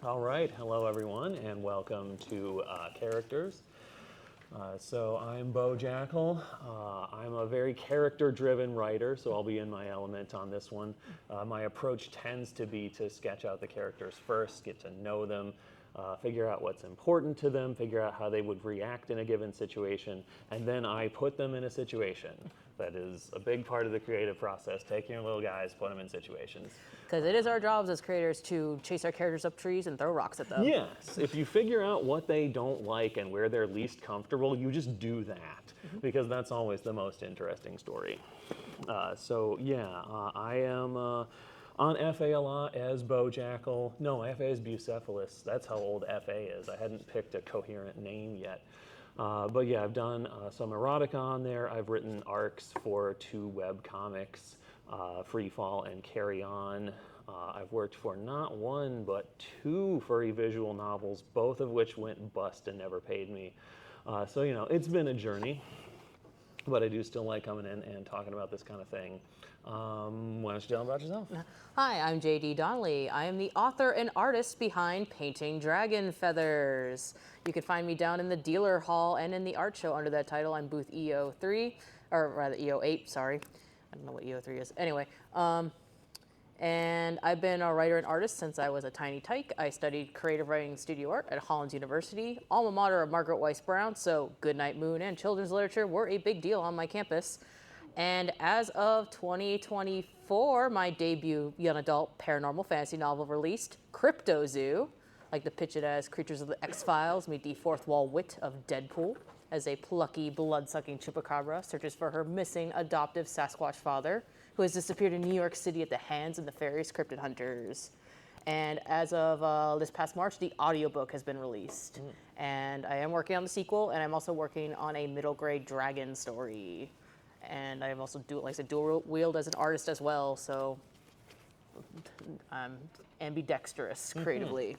All right, hello everyone, and welcome to Characters. So I'm Bo Jackal. I'm a very character-driven writer, so I'll be in my element on this one. My approach tends to be to sketch out the characters first, get to know them, figure out what's important to them, figure out how they would react in a given situation, and then I put them in a situation. That is a big part of the creative process, taking your little guys, put them in situations. Because it is our jobs as creators to chase our characters up trees and throw rocks at them. Yes, if you figure out what they don't like and where they're least comfortable, you just do that, because that's always the most interesting story. I am on FA a lot as Bo Jackal. No, FA is Bucephalus. That's how old FA is. I hadn't picked a coherent name yet. But yeah, I've done some erotica on there. I've written arcs for 2 web comics, Freefall and Carry On. I've worked for not 1, but 2 furry visual novels, both of which went bust and never paid me. So, you know, it's been a journey, but I do still like coming in and talking about this kind of thing. Why don't you tell them about yourself? Hi, I'm JD Donnelly. I am the author and artist behind Painting Dragon Feathers. You can find me down in the dealer hall and in the art show under that title. I'm booth EO3, or rather EO8, sorry. I don't know what EO3 is. Anyway, and I've been a writer and artist since I was a tiny tyke. I studied creative writing studio art at Hollins University, alma mater of Margaret Weiss Brown, so Goodnight Moon and children's literature were a big deal on my campus. And as of 2024, my debut young adult paranormal fantasy novel released, Crypto Zoo. I like to pitch it as Creatures of the X-Files meet the fourth wall wit of Deadpool, as a plucky, blood-sucking chupacabra searches for her missing adoptive Sasquatch father, who has disappeared in New York City at the hands of nefarious cryptid hunters. And as of this past March, the audiobook has been released. And I am working on the sequel, and I'm also working on a middle grade dragon story. And I've also dual wield as an artist as well, so I'm ambidextrous creatively.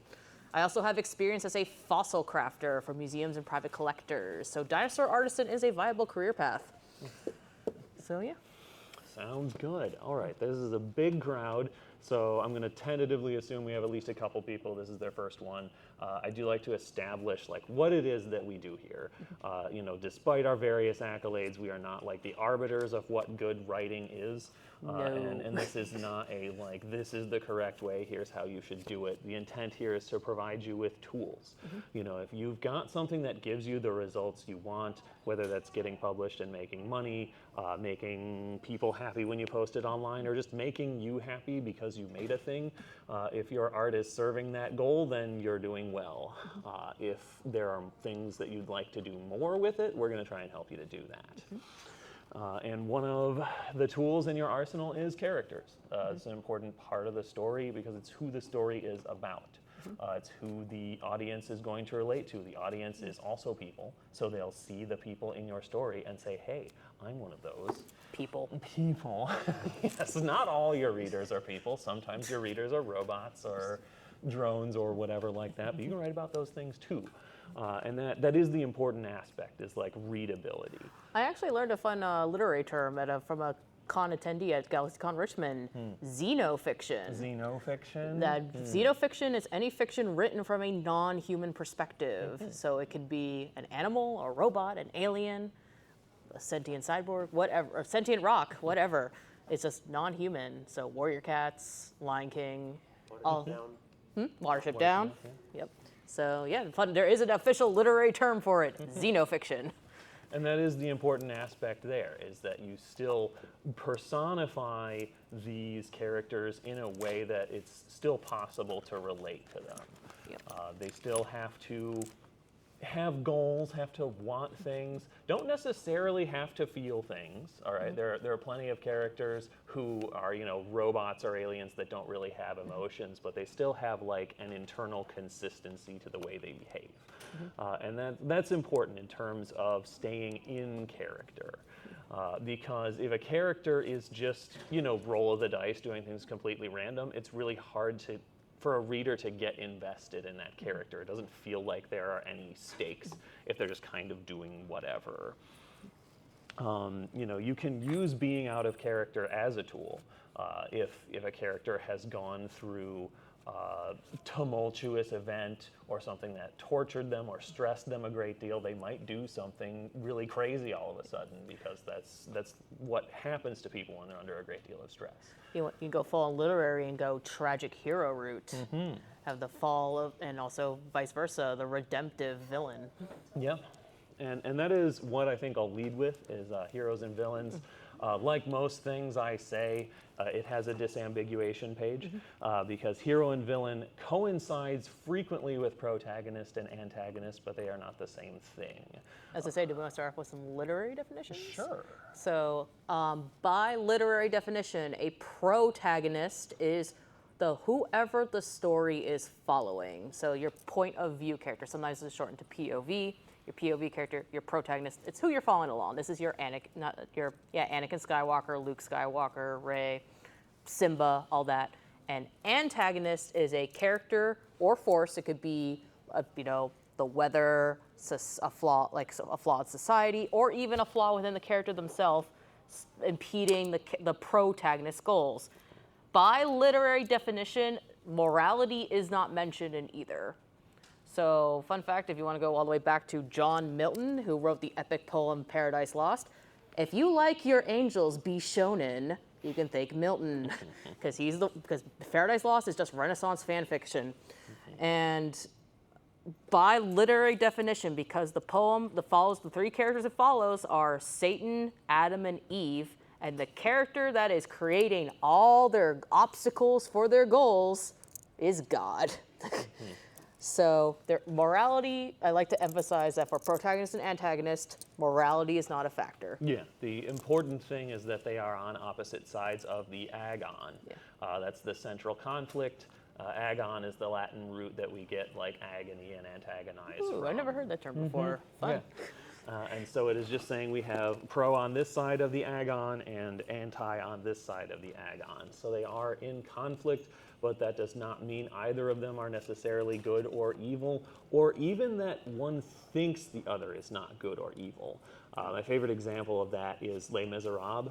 I also have experience as a fossil crafter for museums and private collectors. So dinosaur artisan is a viable career path. So yeah. Sounds good. All right, this is a big crowd, so I'm going to tentatively assume we have at least a couple people. This is their first one. I do like to establish like what it is that we do here. You know, despite our various accolades, we are not like the arbiters of what good writing is. No. And this is not a like, this is the correct way, here's how you should do it. The intent here is to provide you with tools. You know, if you've got something that gives you the results you want, whether that's getting published and making money, making people happy when you post it online, or just making you happy because you made a thing, if your art is serving that goal, then you're doing well. If there are things that you'd like to do more with it, we're going to try and help you to do that. And one of the tools in your arsenal is characters. It's an important part of the story because it's who the story is about. It's who the audience is going to relate to. The audience is also people, so they'll see the people in your story and say, hey, I'm one of those. People. People. Yes, not all your readers are people. Sometimes your readers are robots or drones or whatever like that, but you can write about those things too. And that is the important aspect, is like readability. I actually learned a fun literary term from a con attendee at GalaxyCon Richmond, xenofiction. Xenofiction? Xenofiction is any fiction written from a non-human perspective. So it could be an animal, a robot, an alien, a sentient cyborg, whatever, a sentient rock, whatever. It's just non-human. So Warrior Cats, Lion King, Watership Down. Yep. So yeah, fun. There is an official literary term for it, xenofiction. And that is the important aspect there, is that you still personify these characters in a way that it's still possible to relate to them. Yep. They still have to have goals, have to want things, don't necessarily have to feel things, all right? There are plenty of characters who are, you know, robots or aliens that don't really have emotions, but they still have like an internal consistency to the way they behave. And that's important in terms of staying in character. Because if a character is just, you know, roll of the dice, doing things completely random, it's really hard for a reader to get invested in that character. It doesn't feel like there are any stakes if they're just kind of doing whatever. You know, you can use being out of character as a tool. If a character has gone through tumultuous event or something that tortured them or stressed them a great deal, they might do something really crazy all of a sudden, because that's what happens to people when they're under a great deal of stress. You can go full on literary and go tragic hero route. Have the fall of, and also vice versa, the redemptive villain. Yeah, and that is what I think I'll lead with, is heroes and villains. Like most things I say, it has a disambiguation page, because hero and villain coincides frequently with protagonist and antagonist, but they are not the same thing. As I say, do we want to start off with some literary definitions? Sure. So, by literary definition, a protagonist is whoever the story is following. So your point of view character, sometimes it's shortened to POV. Your POV character, your protagonist, it's who you're following along. This is your Anakin Skywalker, Luke Skywalker, Rey, Simba, all that. And antagonist is a character or force. It could be, the weather, a flawed society, or even a flaw within the character themselves, impeding the protagonist's goals. By literary definition, morality is not mentioned in either. So, fun fact, if you want to go all the way back to John Milton, who wrote the epic poem Paradise Lost, if you like your angels be shonen, you can thank Milton, because Paradise Lost is just Renaissance fan fiction. And by literary definition, because the poem the three characters it follows are Satan, Adam, and Eve, and the character that is creating all their obstacles for their goals is God. So their morality, I like to emphasize that for protagonist and antagonist, morality is not a factor. Yeah, the important thing is that they are on opposite sides of the agon. Yeah. That's the central conflict. Agon is the Latin root that we get like agony and antagonize from. I've never heard that term before. Fun. Yeah. And so it is just saying we have pro on this side of the agon and anti on this side of the agon. So they are in conflict, but that does not mean either of them are necessarily good or evil, or even that one thinks the other is not good or evil. My favorite example of that is Les Miserables.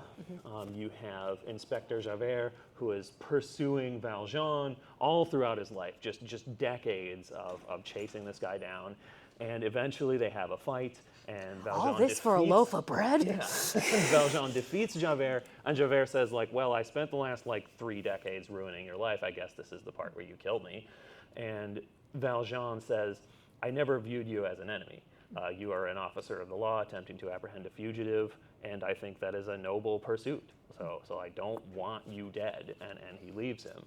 You have Inspector Javert, who is pursuing Valjean all throughout his life, just decades of chasing this guy down. And eventually they have a fight, and Valjean all this for a loaf of bread? Yeah. Valjean defeats Javert, and Javert says, well, I spent the last 3 decades ruining your life. I guess this is the part where you killed me. And Valjean says, I never viewed you as an enemy. You are an officer of the law attempting to apprehend a fugitive, and I think that is a noble pursuit. So I don't want you dead, and he leaves him.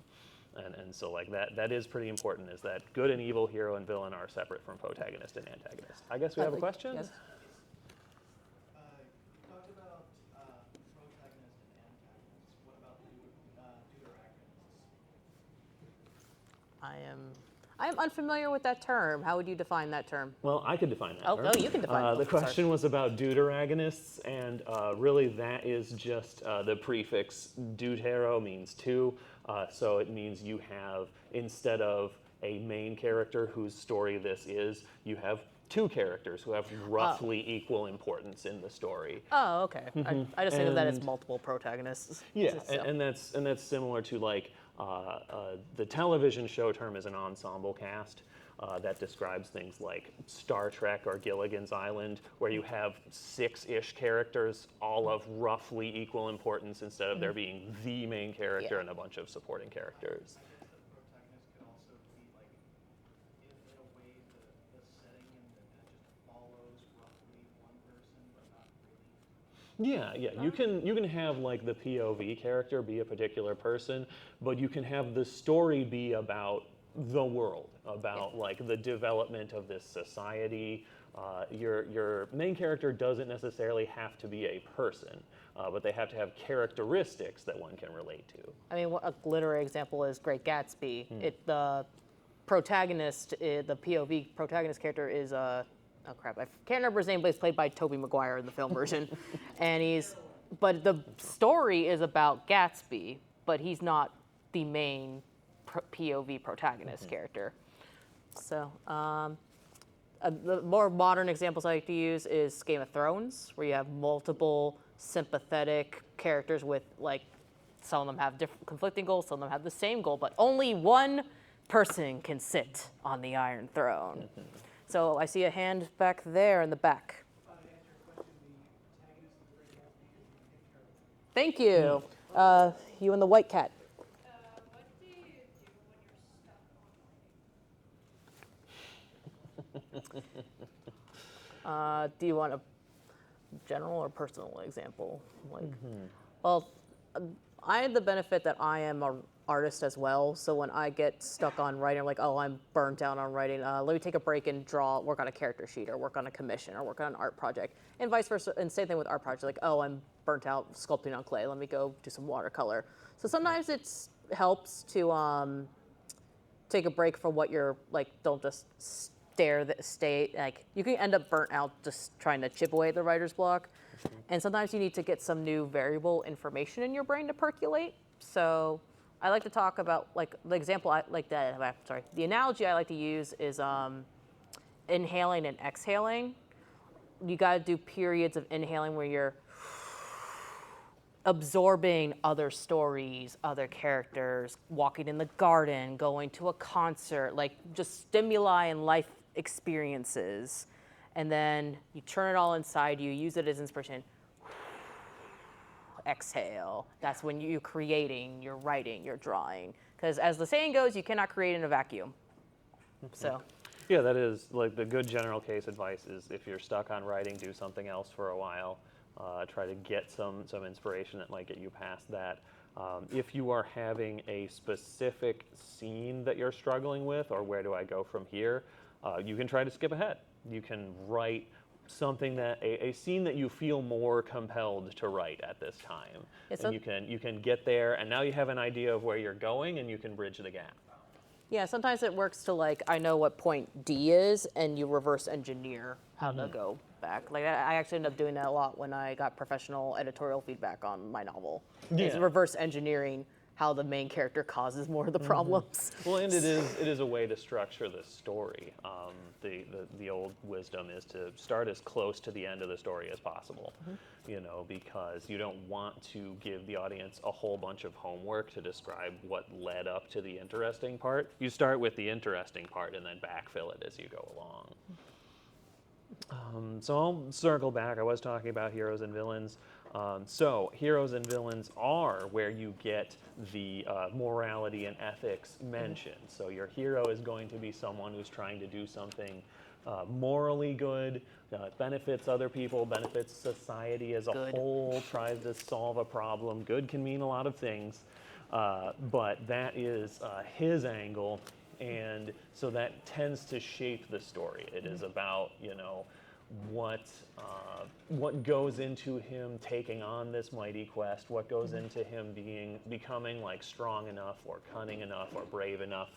And so that is pretty important, is that good and evil, hero and villain are separate from protagonist and antagonist. I guess we have a question? Yes. You talked about protagonist and antagonists. What about deuteragonists? I am unfamiliar with that term. How would you define that term? Well, I could define that term. Oh, you can define it. The question was about deuteragonists, and really that is just the prefix deutero means two. So it means you have, instead of a main character whose story this is, you have two characters who have roughly equal importance in the story. Oh, okay. I just think of that as multiple protagonists. Yeah, and that's similar to the television show term is an ensemble cast. That describes things like Star Trek or Gilligan's Island, where you have 6-ish characters, all of roughly equal importance, instead of there being the main character and a bunch of supporting characters. The protagonist could also be in a way, the setting and that just follows roughly one person, but not really. Yeah. You can have the POV character be a particular person, but you can have the story be about the world, about the development of this society. Your main character doesn't necessarily have to be a person, but they have to have characteristics that one can relate to. I mean, a literary example is Great Gatsby. The protagonist, the POV protagonist character is oh crap, I can't remember his name, but he's played by Tobey Maguire in the film version. But the story is about Gatsby, but he's not the main POV protagonist character. So the more modern examples I like to use is Game of Thrones, where you have multiple sympathetic characters with some of them have different conflicting goals, some of them have the same goal, but only one person can sit on the Iron Throne. So I see a hand back there in the back. To answer your question, the protagonist is very happy to use the intro. Thank you. You and the white cat. What do you do when you're stuck on writing? Do you want a general or personal example? Like, well, I had the benefit that I am an artist as well. So when I get stuck on writing, I'm like, oh, I'm burnt out on writing. Let me take a break and work on a character sheet, or work on a commission, or work on an art project, and vice versa. And same thing with art projects. Like, oh, I'm burnt out sculpting on clay. Let me go do some watercolor. So sometimes it helps to take a break from what you're like. Don't just stay like, you can end up burnt out just trying to chip away at the writer's block. And sometimes you need to get some new variable information in your brain to percolate. So I like to talk about, like, the example the analogy I like to use is inhaling and exhaling. You got to do periods of inhaling where you're absorbing other stories, other characters, walking in the garden, going to a concert, like just stimuli and life experiences. And then you turn it all inside you, use it as inspiration. Exhale. That's when you're creating, you're writing, you're drawing. Because as the saying goes, you cannot create in a vacuum. So. Yeah, that is like the good general case advice is if you're stuck on writing, do something else for a while. Try to get some inspiration that might get you past that. If you are having a specific scene that you're struggling with, or where do I go from here, you can try to skip ahead. You can write something that a scene that you feel more compelled to write at this time, and you can get there, and now you have an idea of where you're going, and you can bridge the gap. Yeah, sometimes it works to, like, I know what point D is, and you reverse engineer how to go back. Like, I actually ended up doing that a lot when I got professional editorial feedback on my novel. Yeah. It's reverse engineering how the main character causes more of the problems. Well, and it is a way to structure the story. The old wisdom is to start as close to the end of the story as possible, you know, because you don't want to give the audience a whole bunch of homework to describe what led up to the interesting part. You start with the interesting part and then backfill it as you go along. So I'll circle back. I was talking about heroes and villains. So heroes and villains are where you get the morality and ethics mentioned. So your hero is going to be someone who's trying to do something morally good, benefits other people, benefits society as a whole, tries to solve a problem. Good can mean a lot of things, but that is his angle. And so that tends to shape the story. It is about, you know, what goes into him taking on this mighty quest, what goes into him becoming like strong enough or cunning enough or brave enough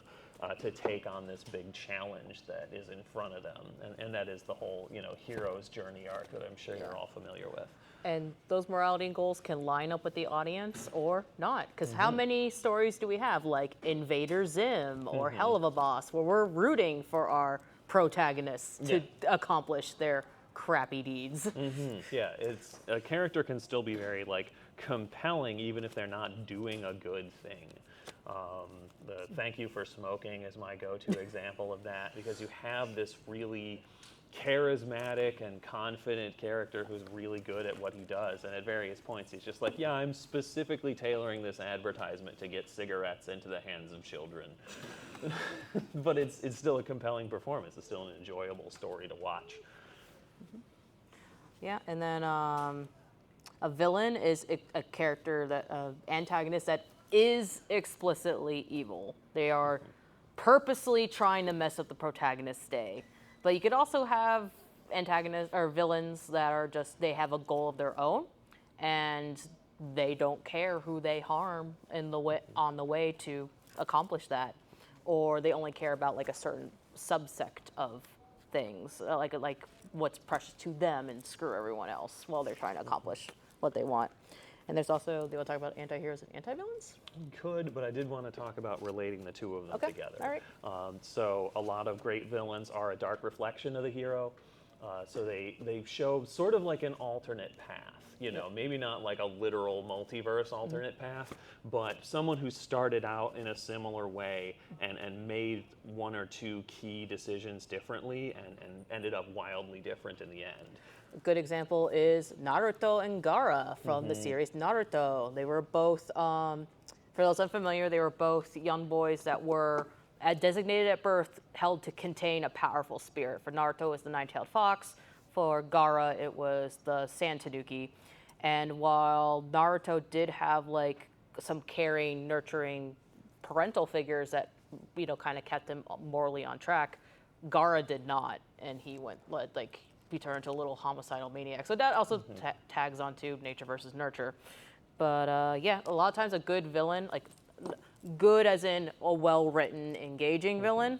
to take on this big challenge that is in front of them. And that is the whole, you know, hero's journey arc that I'm sure you're all familiar with. And those morality goals can line up with the audience or not. Because how many stories do we have, like Invader Zim or Hell of a Boss, where we're rooting for our protagonists to accomplish their crappy deeds? Yeah, a character can still be very like compelling even if they're not doing a good thing. The Thank You for Smoking is my go-to example of that, because you have this really charismatic and confident character who's really good at what he does, and at various points he's just like, yeah, I'm specifically tailoring this advertisement to get cigarettes into the hands of children. But it's still a compelling performance. It's still an enjoyable story to watch. Yeah, and then a villain is a character, that antagonist that is explicitly evil. They are purposely trying to mess up the protagonist's day. But you could also have antagonists or villains that are just, they have a goal of their own, and they don't care who they harm on the way to accomplish that, or they only care about like a certain subsect of things, like what's precious to them, and screw everyone else while they're trying to accomplish what they want. And there's also, do you want to talk about anti-heroes and anti-villains? Could, but I did want to talk about relating the two of them together. All right. So a lot of great villains are a dark reflection of the hero. So they show sort of like an alternate path. Maybe not like a literal multiverse alternate path, but someone who started out in a similar way and made one or two key decisions differently and ended up wildly different in the end. A good example is Naruto and Gaara from the series Naruto. They were both, for those unfamiliar, they were both young boys that were designated at birth, held to contain a powerful spirit. For Naruto, it was the nine-tailed fox. For Gaara, it was the sand tanuki. And while Naruto did have like some caring, nurturing parental figures that kind of kept him morally on track, Gaara did not, and he turned into a little homicidal maniac. So that also tags onto nature versus nurture. But yeah, a lot of times a good villain, like good as in a well-written, engaging villain,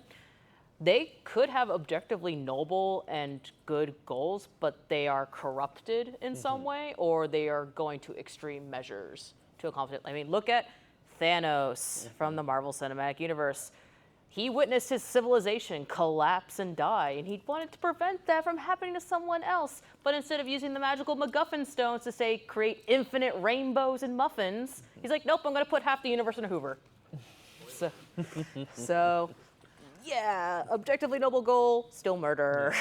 they could have objectively noble and good goals, but they are corrupted in some way, or they are going to extreme measures to accomplish it. I mean, look at Thanos from the Marvel Cinematic Universe. He witnessed his civilization collapse and die, and he wanted to prevent that from happening to someone else. But instead of using the magical MacGuffin stones to say, create infinite rainbows and muffins, he's like, nope, I'm going to put half the universe in a Hoover. So yeah, objectively noble goal, still murder.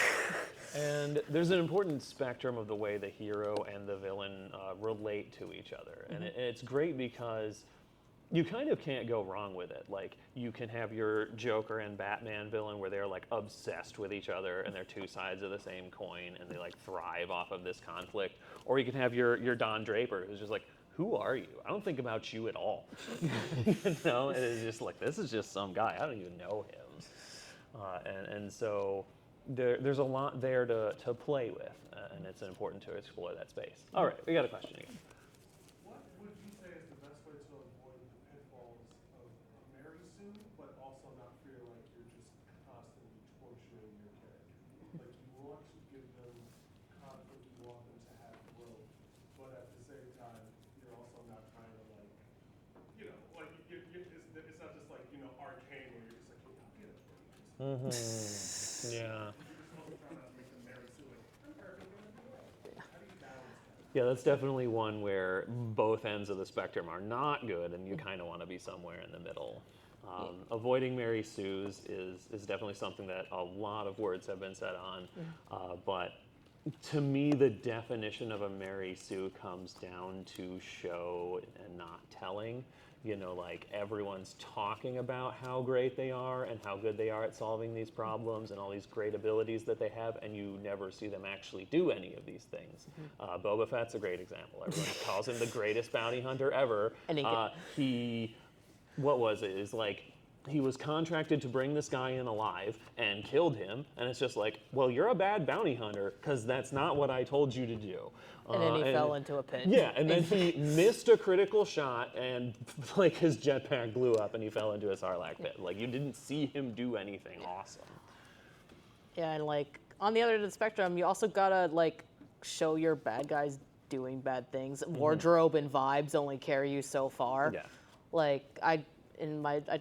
And there's an important spectrum of the way the hero and the villain relate to each other. And it's great because you kind of can't go wrong with it. Like, you can have your Joker and Batman villain where they're like obsessed with each other and they're two sides of the same coin and they like thrive off of this conflict. Or you can have your Don Draper who's just like, who are you? I don't think about you at all. And it's just like, this is just some guy. I don't even know him. And so there's a lot there to play with, and it's important to explore that space. All right, we got a question again. What would you say is the best way to avoid the pitfalls of a Mary Sue, but also not feel like you're just constantly torturing your character? Like, you want to give them conflict, you want them to have growth, but at the same time, you're also not trying to like, it's not just like, arcane where you're just like, I'll get it for you. Yeah. You're just also trying not to make them Mary Sue, like, I'm perfect in every way. How do you balance that? Yeah, that's definitely one where both ends of the spectrum are not good, and you kind of want to be somewhere in the middle. Avoiding Mary Sue's is definitely something that a lot of words have been said on, but to me, the definition of a Mary Sue comes down to show and not telling. Like, everyone's talking about how great they are and how good they are at solving these problems and all these great abilities that they have, and you never see them actually do any of these things. Boba Fett's a great example. Everyone calls him the greatest bounty hunter ever. And He was contracted to bring this guy in alive and killed him, and it's just like, well, you're a bad bounty hunter because that's not what I told you to do. And then he fell into a pit. Yeah, and then he missed a critical shot, and like his jetpack blew up, and he fell into a Sarlacc pit. Like, you didn't see him do anything awesome. Yeah, and like on the other end of the spectrum, you also gotta like show your bad guys doing bad things. Wardrobe and vibes only carry you so far. Yeah. Like I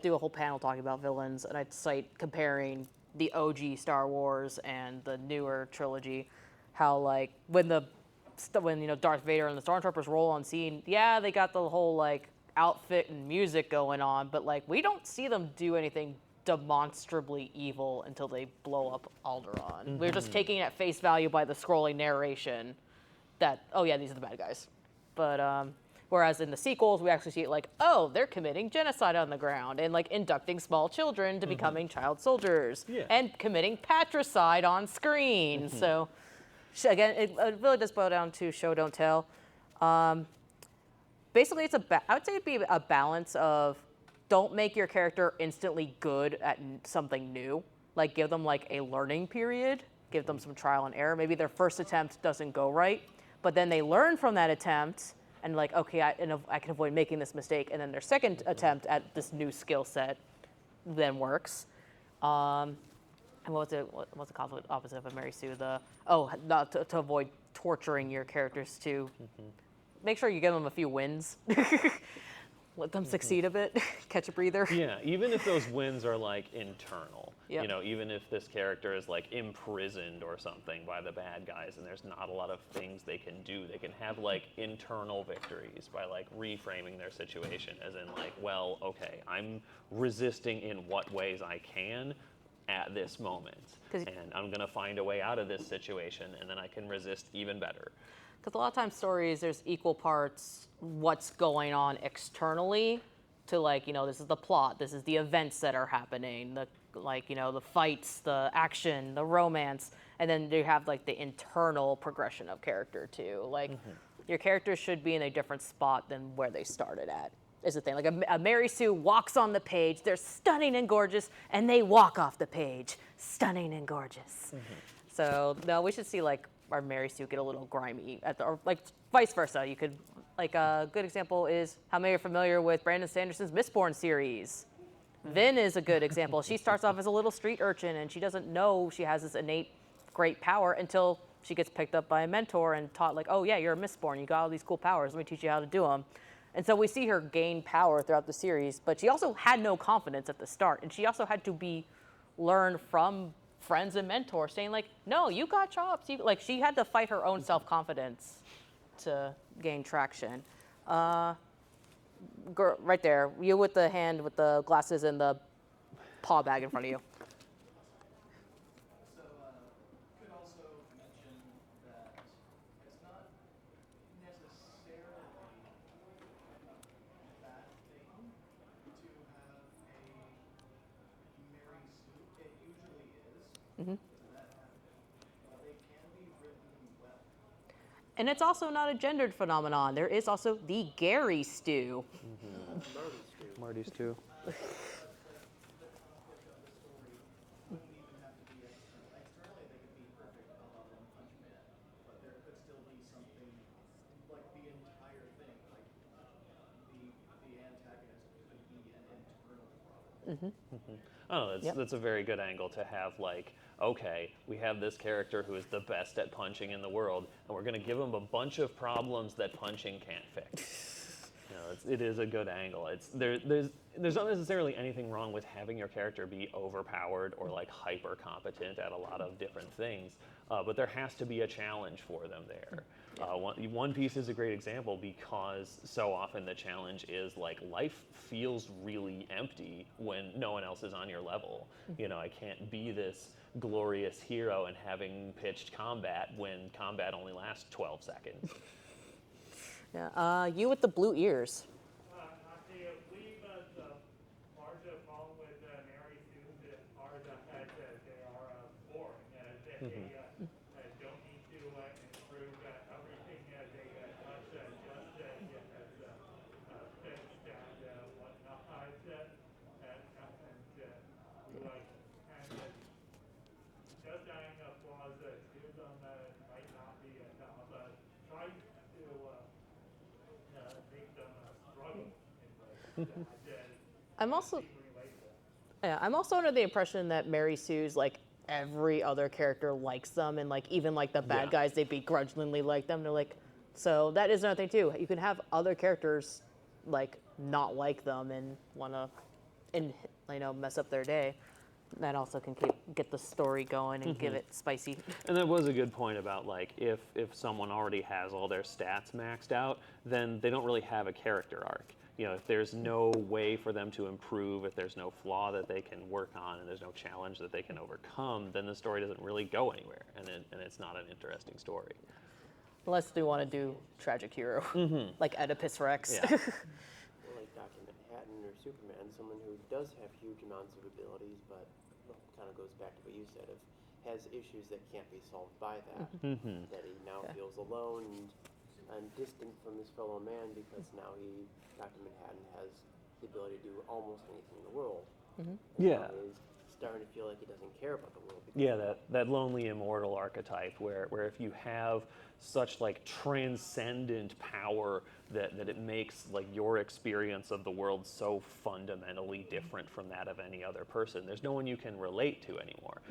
do a whole panel talking about villains, and I'd cite comparing the OG Star Wars and the newer trilogy, how like when Darth Vader and the Stormtroopers roll on scene, yeah, they got the whole like outfit and music going on, but like we don't see them do anything demonstrably evil until they blow up Alderaan. We're just taking it at face value by the scrolling narration that, oh yeah, these are the bad guys. But whereas in the sequels, we actually see it like, oh, they're committing genocide on the ground and like inducting small children to becoming child soldiers and committing patricide on screen. So again, it really does boil down to show, don't tell. Basically, I would say it'd be a balance of don't make your character instantly good at something new. Like, give them like a learning period, give them some trial and error. Maybe their first attempt doesn't go right, but then they learn from that attempt and like, okay, I can avoid making this mistake. And then their second attempt at this new skill set then works. And what's the opposite of a Mary Sue? Not to avoid torturing your characters too. Make sure you give them a few wins. let them succeed a bit, catch a breather. Yeah, even if those wins are like internal, Yep. you know, even if this character is like imprisoned or something by the bad guys and there's not a lot of things they can do, they can have like internal victories by like reframing their situation as in like, well, okay, I'm resisting in what ways I can at this moment. 'Cause- And I'm going to find a way out of this situation and then I can resist even better. Because a lot of times stories, there's equal parts what's going on externally to like, you know, this is the plot, this is the events that are happening, the like, you know, the fights, the action, the romance, and then you have like the internal progression of character too. Like your characters should be in a different spot than where they started at. Is the thing. Like a Mary Sue walks on the page, they're stunning and gorgeous, and they walk off the page, stunning and gorgeous. So no, we should see like our Mary Sue get a little grimy at the, or like vice versa. You could, like a good example is how many are familiar with Brandon Sanderson's Mistborn series. Vin is a good example. She starts off as a little street urchin and she doesn't know she has this innate great power until she gets picked up by a mentor and taught like, oh yeah, you're a Mistborn, you got all these cool powers, let me teach you how to do them. And so we see her gain power throughout the series, but she also had no confidence at the start, and she also had to be learned from friends and mentors saying like, no, you got chops. Like she had to fight her own self-confidence to gain traction. Girl, right there, you with the hand with the glasses and the paw bag in front of you. So, could also mention that it's not necessarily a bad thing to have a Mary Sue. It usually is. That happen. They can be written well. And it's also not a gendered phenomenon. There is also the Gary stew. Marty's too. The conflict of the story wouldn't even have to be external. Externally, they could be perfect a la One Punch Man, but there could still be something like the entire thing, like the antagonist could be an internal problem. Oh, Yep. that's a very good angle to have. Like, okay, we have this character who is the best at punching in the world, and we're going to give him a bunch of problems that punching can't fix. You know, it is a good angle. There's not necessarily anything wrong with having your character be overpowered or like hyper competent at a lot of different things, but there has to be a challenge for them there. One Piece is a great example because so often the challenge is like life feels really empty when no one else is on your level. You know, I can't be this glorious hero and having pitched combat when combat only lasts 12 seconds. Yeah. You with the blue ears. Actually, I believe the larger problem with Mary Sue are the fact that they are boring. That they don't need to improve everything they touch, just fixed and whatnot. And like, and justifying flaws to them might not be enough. Try to make them struggle in ways that I'm also, seem relatable. yeah, I'm also under the impression that Mary Sue's like every other character likes them, and like even like the bad Yeah. guys, they begrudgingly like them. They're like, so that is another thing too. You can have other characters like not like them and want to, and you know, mess up their day. That also can get the story going and give it spicy. And that was a good point about like if someone already has all their stats maxed out, then they don't really have a character arc. You know, if there's no way for them to improve, if there's no flaw that they can work on, and there's no challenge that they can overcome, then the story doesn't really go anywhere, and it's not an interesting story. Unless they want to do tragic hero, like Oedipus Rex. Yeah. Or like Dr. Manhattan or Superman, someone who does have huge amounts of abilities, but kind of goes back to what you said, of has issues that can't be solved by that. That he now feels alone and distant from his fellow man because now Dr. Manhattan, has the ability to do almost anything in the world. And Yeah. now he's starting to feel like he doesn't care about the world. Because Yeah, that lonely immortal archetype where if you have such like transcendent power that it makes like your experience of the world so fundamentally different from that of any other person. There's no one you can relate to anymore.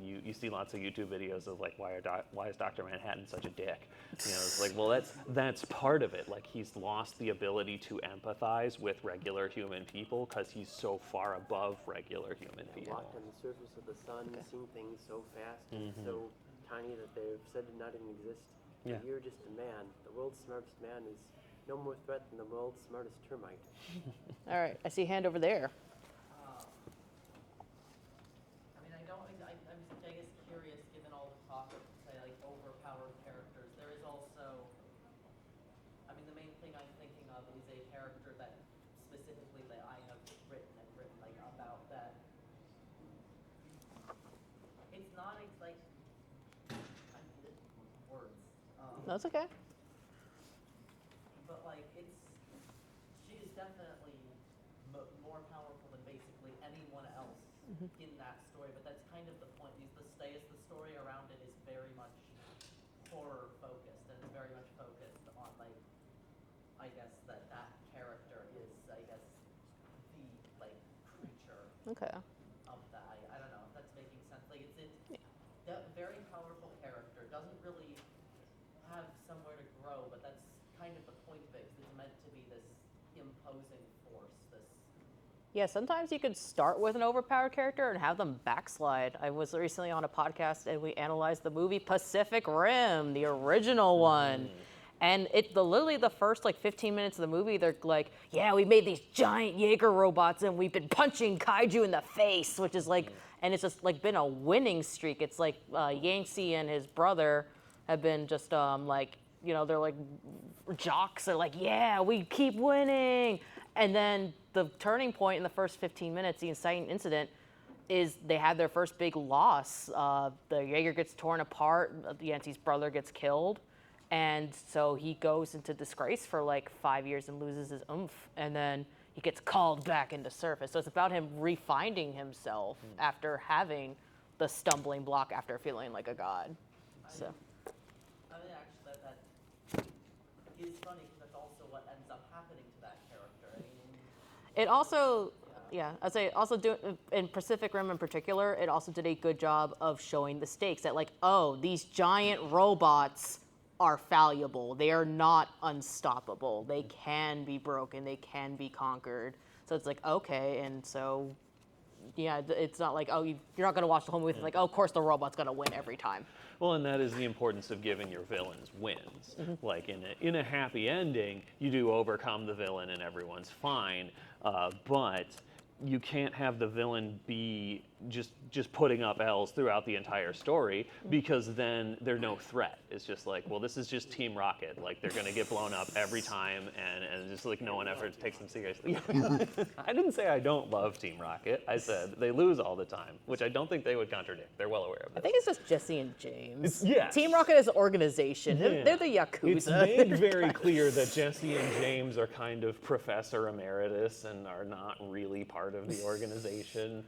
You see lots of YouTube videos of like, why is Dr. Manhattan such a dick? It's like, well, that's part of it. Like, he's lost the ability to empathize with regular human people because he's so far above regular human people. Walked on the surface of the sun, seen things so fast and so tiny that they're said to not even exist. Yeah. You're just a man. The world's smartest man is no more threat than the world's smartest termite. All right, I see a hand over there. I mean, I'm just, I guess, curious, given all the talk of, say, like, overpowered characters, there is also, I mean, the main thing I'm thinking of is a character that, specifically, that I have written, like, about that. It's not, it's like, I'm good with words. That's okay. But like she is definitely more powerful than basically anyone else in that story. But that's kind of the point. The story around it is very much horror focused and very much focused on like, I guess that character is, I guess, the like creature Okay. of that. I don't know if that's making sense. Like it's that very powerful character doesn't really have somewhere to grow, but that's kind of the point of it, 'cause it's meant to be this imposing force, this. Yeah, sometimes you could start with an overpowered character and have them backslide. I was recently on a podcast and we analyzed the movie Pacific Rim, the original one. And literally the first like 15 minutes of the movie, they're like, yeah, we made these giant Jaeger robots and we've been punching kaiju in the face, which is like, and it's just like been a winning streak. It's like Yancey and his brother have been just like, they're like jocks. They're like, yeah, we keep winning. And then the turning point in the first 15 minutes, the inciting incident, is they had their first big loss. The Jaeger gets torn apart. Yancey's brother gets killed. And so he goes into disgrace for like 5 years and loses his oomph. And then he gets called back into service. So it's about him refinding himself after having the stumbling block after feeling like a god. So. I mean, actually, that is funny because that's also what ends up happening to that character. I mean, It also, I'd say also in Pacific Rim in particular, it also did a good job of showing the stakes that like, oh, these giant robots are fallible. They are not unstoppable. They can be broken. They can be conquered. So it's like, okay, and so, yeah, it's not like, oh, you're not going to watch the whole movie like, oh, of course the robot's going to win every time. Well, and that is the importance of giving your villains wins. Like in a happy ending, you do overcome the villain and everyone's fine, but you can't have the villain be just putting up L's throughout the entire story, because then they're no threat. It's just like, well, this is just Team Rocket. Like, they're going to get blown up every time, and just like no one ever takes them seriously. I didn't say I don't love Team Rocket. I said they lose all the time, which I don't think they would contradict. They're well aware of this. I think it's just Jesse and James. Yes. Team Rocket is an organization. They're the Yakuza. It's made very clear that Jesse and James are kind of professor emeritus and are not really part of the organization.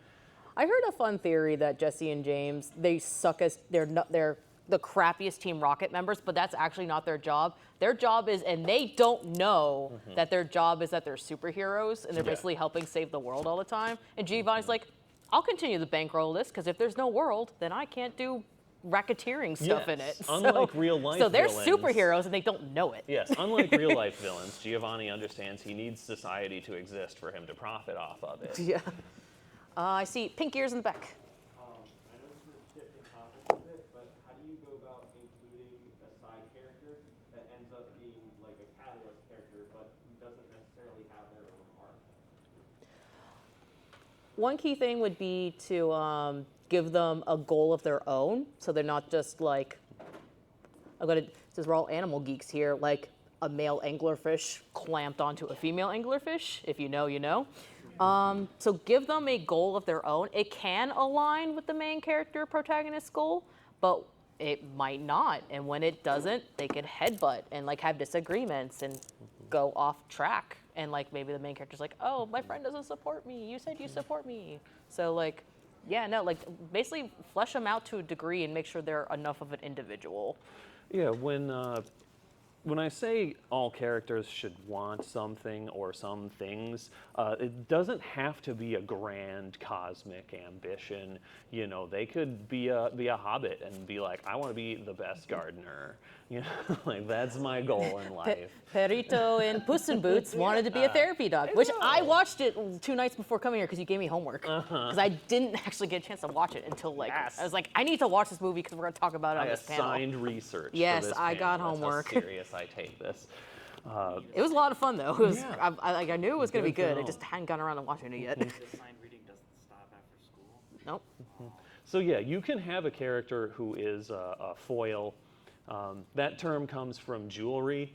I heard a fun theory that Jesse and James, they suck as they're the crappiest Team Rocket members, but that's actually not their job. Their job is, and they don't know that their job is that they're superheroes and they're basically helping save the world all the time. And Giovanni's like, I'll continue to bankroll this because if there's no world, then I can't do racketeering stuff in it. Unlike real life so they're villains, superheroes and they don't know it. Yes, unlike real life villains, Giovanni understands he needs society to exist for him to profit off of it. Yeah. I see pink ears in the back. I know this is shifting topics a bit, but how do you go about including a side character that ends up being like a catalyst character, but doesn't necessarily have their own arc? One key thing would be to give them a goal of their own, so they're not just like, since we're all animal geeks here, like a male anglerfish clamped onto a female anglerfish. If you know, you know. So give them a goal of their own. It can align with the main character protagonist's goal, but it might not. And when it doesn't, they could headbutt and like have disagreements and go off track. And like maybe the main character's like, oh, my friend doesn't support me. You said you support me. So like, yeah, no, like basically flesh them out to a degree and make sure they're enough of an individual. Yeah, when I say all characters should want something or some things, it doesn't have to be a grand cosmic ambition. You know, they could be a hobbit and be like, I want to be the best gardener. You know, like that's my goal in life. Perito in Puss in Boots wanted to be a therapy dog, which I watched it 2 nights before coming here because you gave me homework. Because I didn't actually get a chance to watch it until like, Yes. I was like, I need to watch this movie because we're going to talk about it on I this panel. assigned research. Yes, for this I got panel. homework. That's how serious I take this. It was a lot of fun though. It was, Yeah. I knew it was going to be Good good. I film. just hadn't gotten around to watching it yet. The assigned reading doesn't stop after school. Nope. So yeah, you can have a character who is a foil. That term comes from jewelry.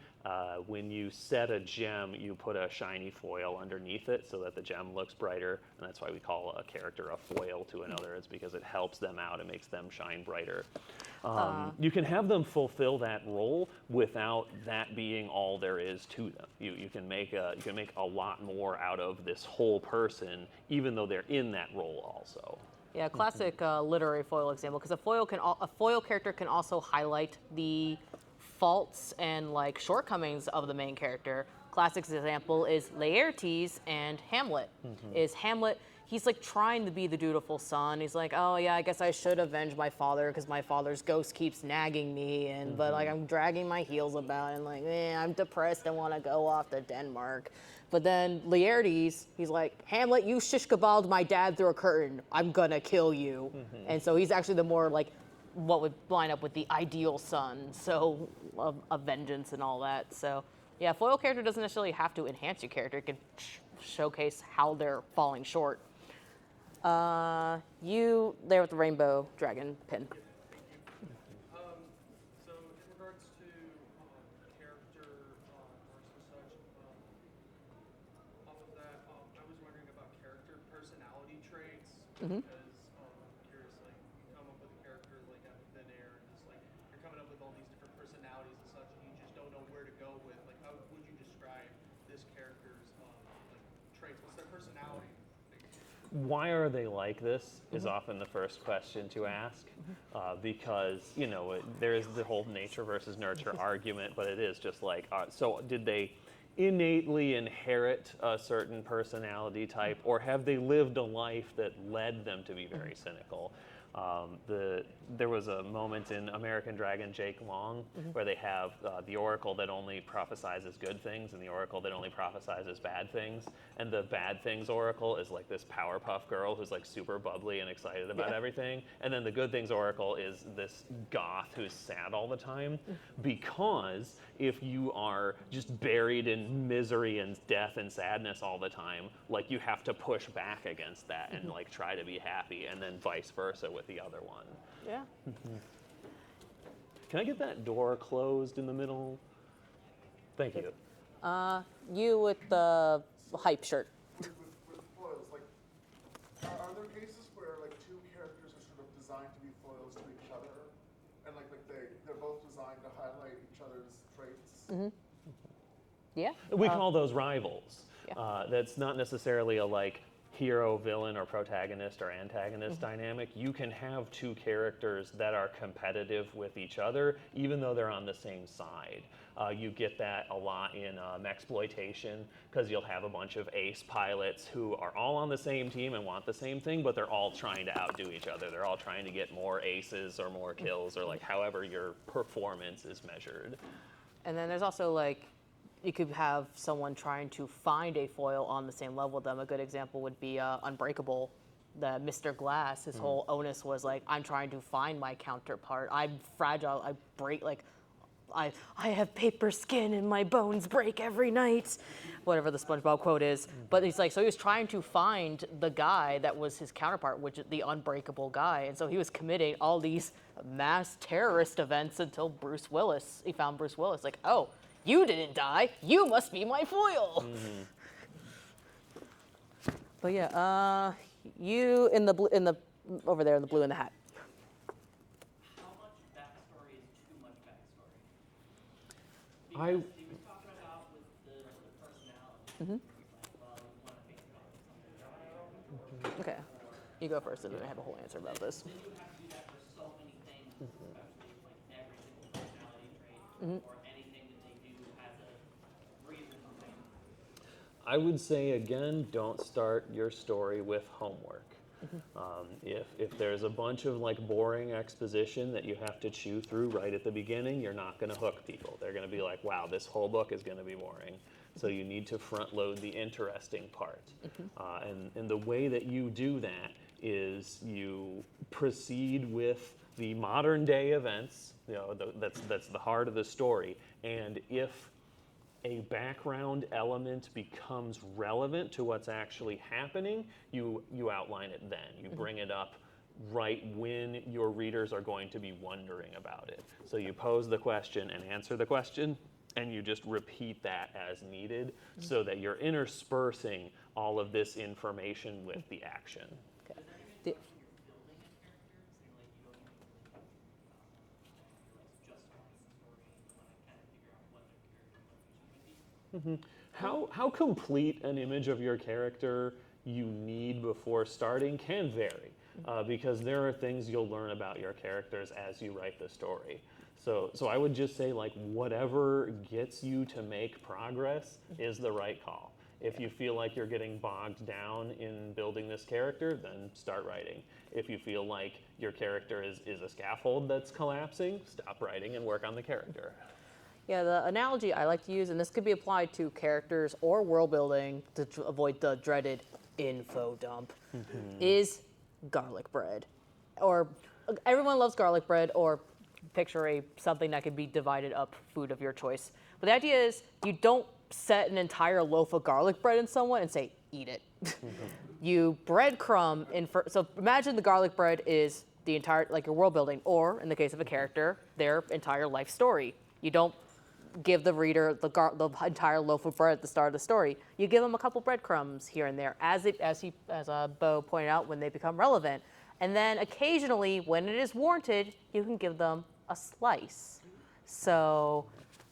When you set a gem, you put a shiny foil underneath it so that the gem looks brighter, and that's why we call a character a foil to another. It's because it helps them out, it makes them shine brighter. You can have them fulfill that role without that being all there is to them. You can make a lot more out of this whole person, even though they're in that role also. Yeah, classic literary foil example, because a foil character can also highlight the faults and like shortcomings of the main character. Classic example is Laertes and Hamlet. Is Hamlet, he's like trying to be the dutiful son. He's like, oh yeah, I guess I should avenge my father because my father's ghost keeps nagging me, and but like I'm dragging my heels about, and like, I'm depressed and want to go off to Denmark. But then Laertes, he's like, Hamlet, you shish kebabbed my dad through a curtain. I'm gonna kill you. And so he's actually the more like what would line up with the ideal son, so of vengeance and all that. So yeah, foil character doesn't necessarily have to enhance your character. It can showcase how they're falling short. You there with the rainbow dragon pin. So in regards to character arcs and such, off of that, I was wondering about character personality traits because I'm curious, like you come up with a character like out of thin air and just like you're coming up with all these different personalities and such, and you just don't know where to go with. Like, how would you describe this character's like traits? What's their personality? Why are they like this is often the first question to ask, because you know there is the whole nature versus nurture argument, but it is just like, so did they innately inherit a certain personality type, or have they lived a life that led them to be very cynical? There was a moment in American Dragon Jake Long where they have the oracle that only prophesizes good things and the oracle that only prophesizes bad things. And the bad things oracle is like this Powerpuff Girl who's like super bubbly and excited about everything. And then the good things oracle is this goth who's sad all the time. Because if you are just buried in misery and death and sadness all the time, like you have to push back against that and like try to be happy, and then vice versa with the other one. Yeah. Can I get that door closed in the middle? Thank you. You with the hype shirt. With foils, like, are there cases where like two characters are sort of designed to be foils to each other, and like they're both designed to highlight each other's traits? Yeah. We call those rivals. Yeah. That's not necessarily a like hero, villain, or protagonist or antagonist dynamic. You can have two characters that are competitive with each other, even though they're on the same side. You get that a lot in mexploitation, because you'll have a bunch of ace pilots who are all on the same team and want the same thing, but they're all trying to outdo each other. They're all trying to get more aces or more kills, or like however your performance is measured. And then there's also like, you could have someone trying to find a foil on the same level with them. A good example would be Unbreakable, the Mr. Glass. His whole onus was like, I'm trying to find my counterpart. I'm fragile. I break, like, I have paper skin and my bones break every night. Whatever the SpongeBob quote is. But he's like, so he was trying to find the guy that was his counterpart, which is the unbreakable guy. And so he was committing all these mass terrorist events until he found Bruce Willis. Like, oh, you didn't die. You must be my foil. But yeah, you in the over there in the blue in the hat. How much backstory is too much backstory? I- Because he was talking about with the personality. Like, well, we want to make it all something. Okay, you go first, and then I have a whole answer about this. Then you have to do that for so many things, especially like every single personality trait or anything that they do. I would say, again, don't start your story with homework. If there's a bunch of like boring exposition that you have to chew through right at the beginning, you're not going to hook people. They're going to be like, wow, this whole book is going to be boring. So you need to front load the interesting part. And the way that you do that is you proceed with the modern day events, that's the heart of the story. And if a background element becomes relevant to what's actually happening, you outline it then. You bring it up right when your readers are going to be wondering about it. So you pose the question and answer the question, and you just repeat that as needed so that you're interspersing all of this information with the action. The- How complete an image of your character you need before starting can vary, because there are things you'll learn about your characters as you write the story. So I would just say, like, whatever gets you to make progress is the right call. If you feel like you're getting bogged down in building this character, then start writing. If you feel like your character is a scaffold that's collapsing, stop writing and work on the character. Yeah, the analogy I like to use, and this could be applied to characters or world building to avoid the dreaded info dump, is garlic bread. Or everyone loves garlic bread, or picture something that could be divided up food of your choice. But the idea is you don't set an entire loaf of garlic bread in someone and say, eat it. You breadcrumb so imagine the garlic bread is the entire, like your world building, or in the case of a character, their entire life story. You don't give the reader the entire loaf of bread at the start of the story. You give them a couple breadcrumbs here and there, as Bo pointed out, when they become relevant. And then occasionally, when it is warranted, you can give them a slice. So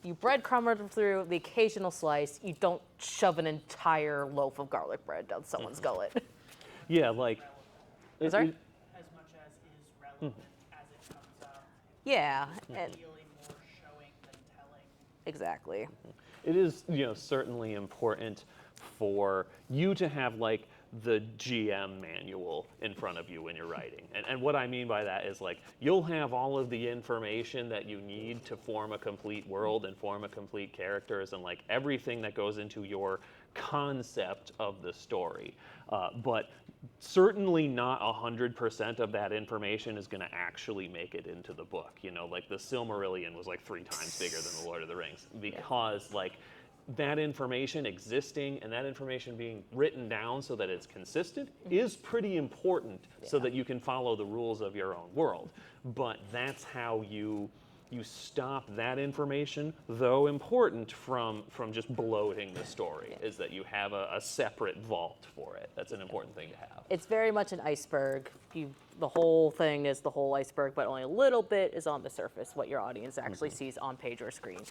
you breadcrumb through the occasional slice. You don't shove an entire loaf of garlic bread down someone's gullet. Yeah, like. Sorry? As much as is relevant as it comes up. Yeah. And Ideally more showing than telling. exactly. It is, certainly important for you to have like the GM manual in front of you when you're writing. And what I mean by that is like, you'll have all of the information that you need to form a complete world and form a complete characters and like everything that goes into your concept of the story. But certainly not 100% of that information is going to actually make it into the book. Like the Silmarillion was like 3 times bigger than the Lord of the Rings, because like that information existing and that information being written down so that it's consistent is pretty important so that you can follow the rules of your own world. But that's how you stop that information, though important, from just bloating the story, is that you have a separate vault for it. That's an important thing to have. It's very much an iceberg. The whole thing is the whole iceberg, but only a little bit is on the surface, what your audience actually sees on page or screen.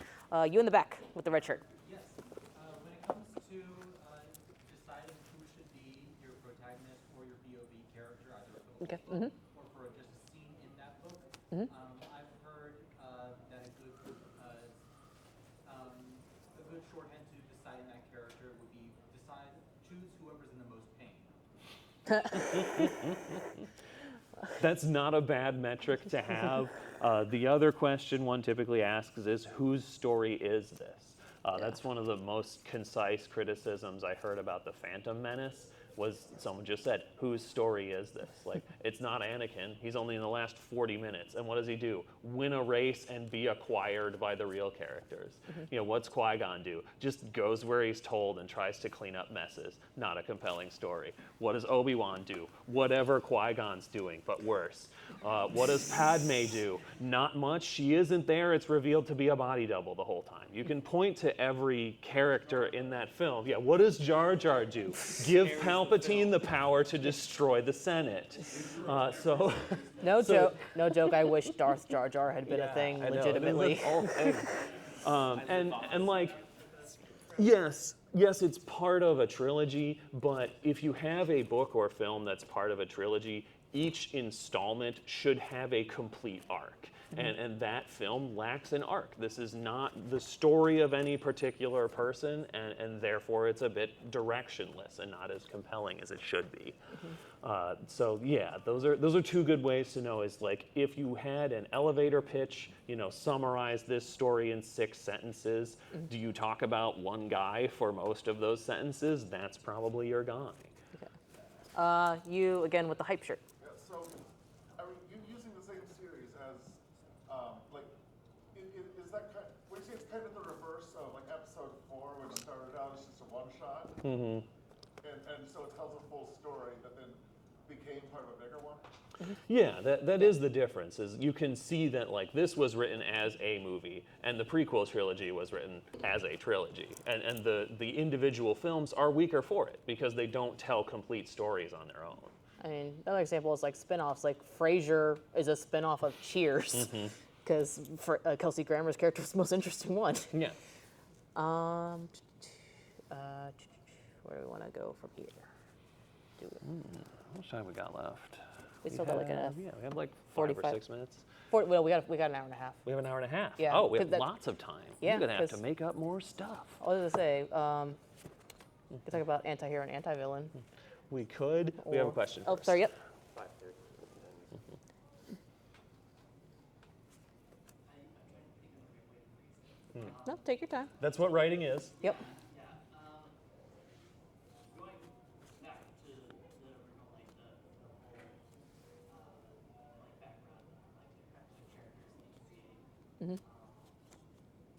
You in the back with the red shirt. Yes. When it comes to deciding who should be your protagonist or your POV character, either for the whole book or for just a scene in that book, I've heard that a good shorthand to deciding that character would be choose whoever's in the most pain. That's not a bad metric to have. The other question one typically asks is, whose story is this? That's one of the most concise criticisms I heard about the Phantom Menace, was someone just said, whose story is this? Like, it's not Anakin. He's only in the last 40 minutes. And what does he do? Win a race and be acquired by the real characters. What's Qui-Gon do? Just goes where he's told and tries to clean up messes. Not a compelling story. What does Obi-Wan do? Whatever Qui-Gon's doing, but worse. What does Padme do? Not much. She isn't there. It's revealed to be a body double the whole time. You can point to every character in that film. Yeah, what does Jar Jar do? Give Palpatine the power to destroy the Senate. No joke. I wish Darth Jar Jar had been a thing legitimately. And like, yes, it's part of a trilogy, but if you have a book or film that's part of a trilogy, each installment should have a complete arc. and that film lacks an arc. This is not the story of any particular person, and therefore it's a bit directionless and not as compelling as it should be. So yeah, those are two good ways to know. Is like if you had an elevator pitch, summarize this story in 6 sentences. Do you talk about one guy for most of those sentences? That's probably your guy. You again with the hype shirt. Yeah, so, I mean, you using the same series as, like, is that kind, would you say it's kind of the reverse of, like, episode 4, when it started out as just a one-shot? Mm-hmm. And so it tells a full story that then became part of a bigger one? Yeah, that is the difference. Is you can see that like this was written as a movie, and the prequel trilogy was written as a trilogy, and the individual films are weaker for it because they don't tell complete stories on their own. I mean, another example is like spin-offs. Like Frasier is a spin-off of Cheers, because Kelsey Grammer's character was the most interesting one. Yeah. Where do we want to go from here? How much time we got left? We still got like a we have like 45 5 or 6 minutes. well, we got an hour and a half. We have an hour and a half. Yeah, Oh, we have 'cause that- lots of time. Yeah, We're gonna have to 'cause- make up more stuff. I was gonna say, we could talk about anti-hero and anti-villain. We could. We have a Or- question. Oh, first. sorry. Yep. 5:30. No, take your time. That's what writing is. Yep. Going back to the original, like the whole, like background, like the characters that you create.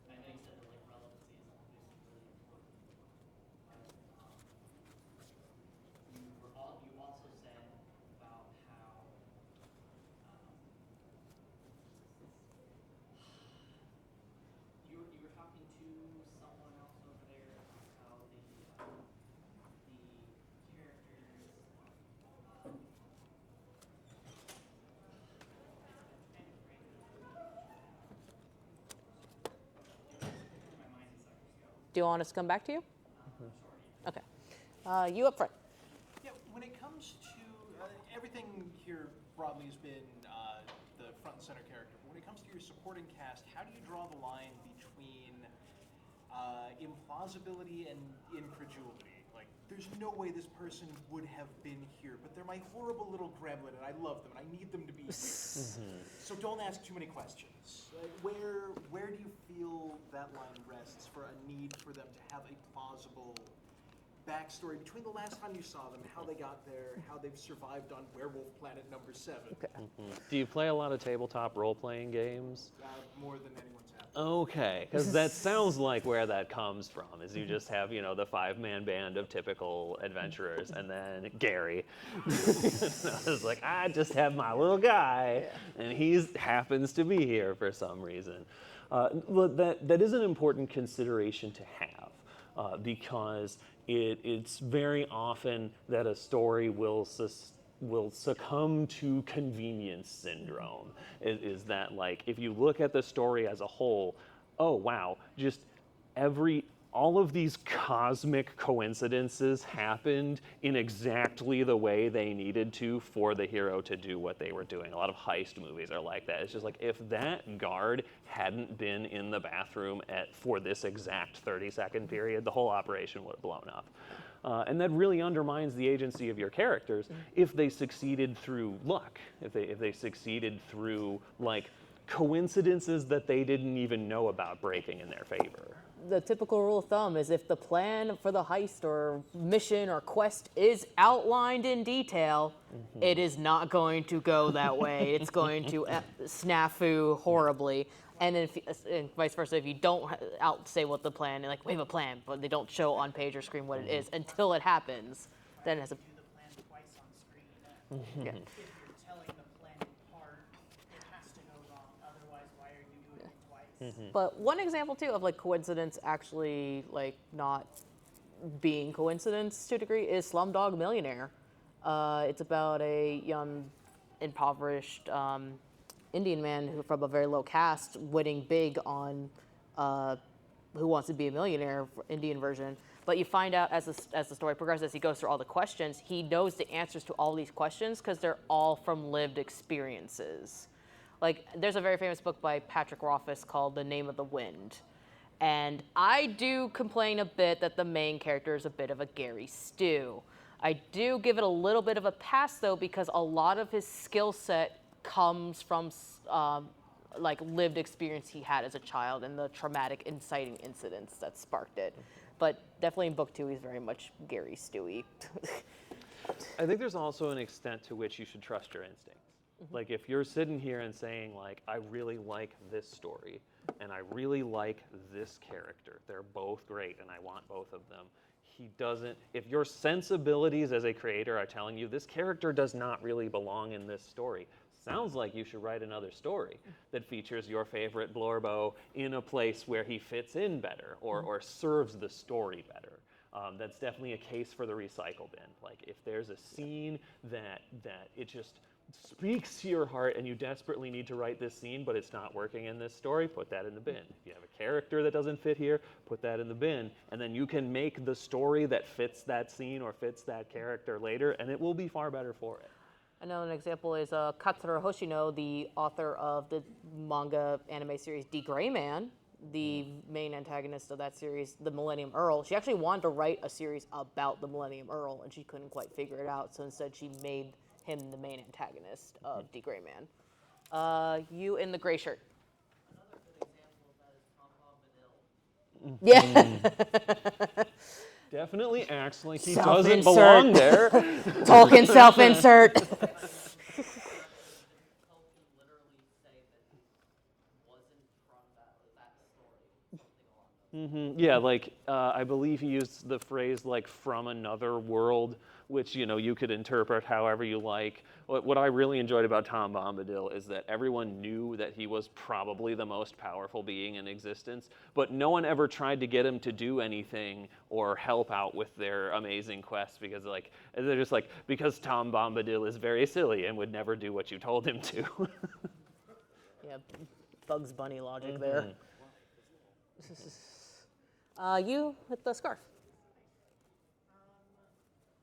I know you said that like relevancy is obviously really important, but you also said about how you were talking to someone else over there about how the characters. Do you want us to come back to you? Okay. You up front. Yeah, when it comes to everything here broadly has been the front and center character. But when it comes to your supporting cast, how do you draw the line between implausibility and incredulity? Like, there's no way this person would have been here, but they're my horrible little gremlin, and I love them, and I need them to be here. So don't ask too many questions. Where do you feel that line rests for a need for them to have a plausible backstory between the last time you saw them, how they got there, how they've survived on Werewolf Planet number 7? Do you play a lot of tabletop role-playing games? More than anyone's had. Okay, because that sounds like where that comes from, is you just have, the 5-man band of typical adventurers, and then Gary. It's like, I just have my little guy, and he happens to be here for some reason. That is an important consideration to have, because it's very often that a story will succumb to convenience syndrome. Is that like, if you look at the story as a whole, oh wow, just all of these cosmic coincidences happened in exactly the way they needed to for the hero to do what they were doing. A lot of heist movies are like that. It's just like, if that guard hadn't been in the bathroom for this exact 30-second period, the whole operation would have blown up. And that really undermines the agency of your characters if they succeeded through luck, if they succeeded through like coincidences that they didn't even know about breaking in their favor. The typical rule of thumb is if the plan for the heist or mission or quest is outlined in detail, it is not going to go that way. It's going to snafu horribly. And vice versa, if you don't say what the plan, like we have a plan, but they don't show on page or screen what it is until it happens, then it has a. Do the plan twice on screen. Yeah. If you're telling the plan in part, it has to go wrong. Otherwise, why are you doing it twice? But one example too of like coincidence actually like not being coincidence to a degree is Slumdog Millionaire. It's about a young, impoverished Indian man who from a very low caste winning big on Who Wants to Be a Millionaire, Indian version. But you find out as the story progresses, as he goes through all the questions, he knows the answers to all these questions because they're all from lived experiences. Like, there's a very famous book by Patrick Rothfuss called The Name of the Wind. And I do complain a bit that the main character is a bit of a Gary Stu. I do give it a little bit of a pass, though, because a lot of his skill set comes from like lived experience he had as a child and the traumatic inciting incidents that sparked it. But definitely in book 2, he's very much Gary Stewie. I think there's also an extent to which you should trust your instincts. Like if you're sitting here and saying like, I really like this story and I really like this character, they're both great and I want both of them. He doesn't, if your sensibilities as a creator are telling you this character does not really belong in this story, sounds like you should write another story that features your favorite Blorbo in a place where he fits in better or serves the story better. That's definitely a case for the recycle bin. Like if there's a scene that it just speaks to your heart and you desperately need to write this scene, but it's not working in this story, put that in the bin. If you have a character that doesn't fit here, put that in the bin. And then you can make the story that fits that scene or fits that character later, and it will be far better for it. I know an example is Katsura Hoshino, the author of the manga anime series The Gray Man, the main antagonist of that series, the Millennium Earl. She actually wanted to write a series about the Millennium Earl, and she couldn't quite figure it out, so instead she made him the main antagonist of The Gray Man. You in the gray shirt. Another good example of that is Tom Bombadil. Yeah. Definitely acts like he Self-insert. doesn't belong there. Tolkien self-insert. Tolkien literally say that he wasn't from that story, something along those Yeah, like I believe he used the phrase like from another world, which you could interpret however you like. What I really enjoyed about Tom Bombadil is that everyone knew that he was probably the most powerful being in existence, but no one ever tried to get him to do anything or help out with their amazing quests because they're just like, because Tom Bombadil is very silly and would never do what you told him to. Yeah, Bugs Bunny logic there. You with the scarf.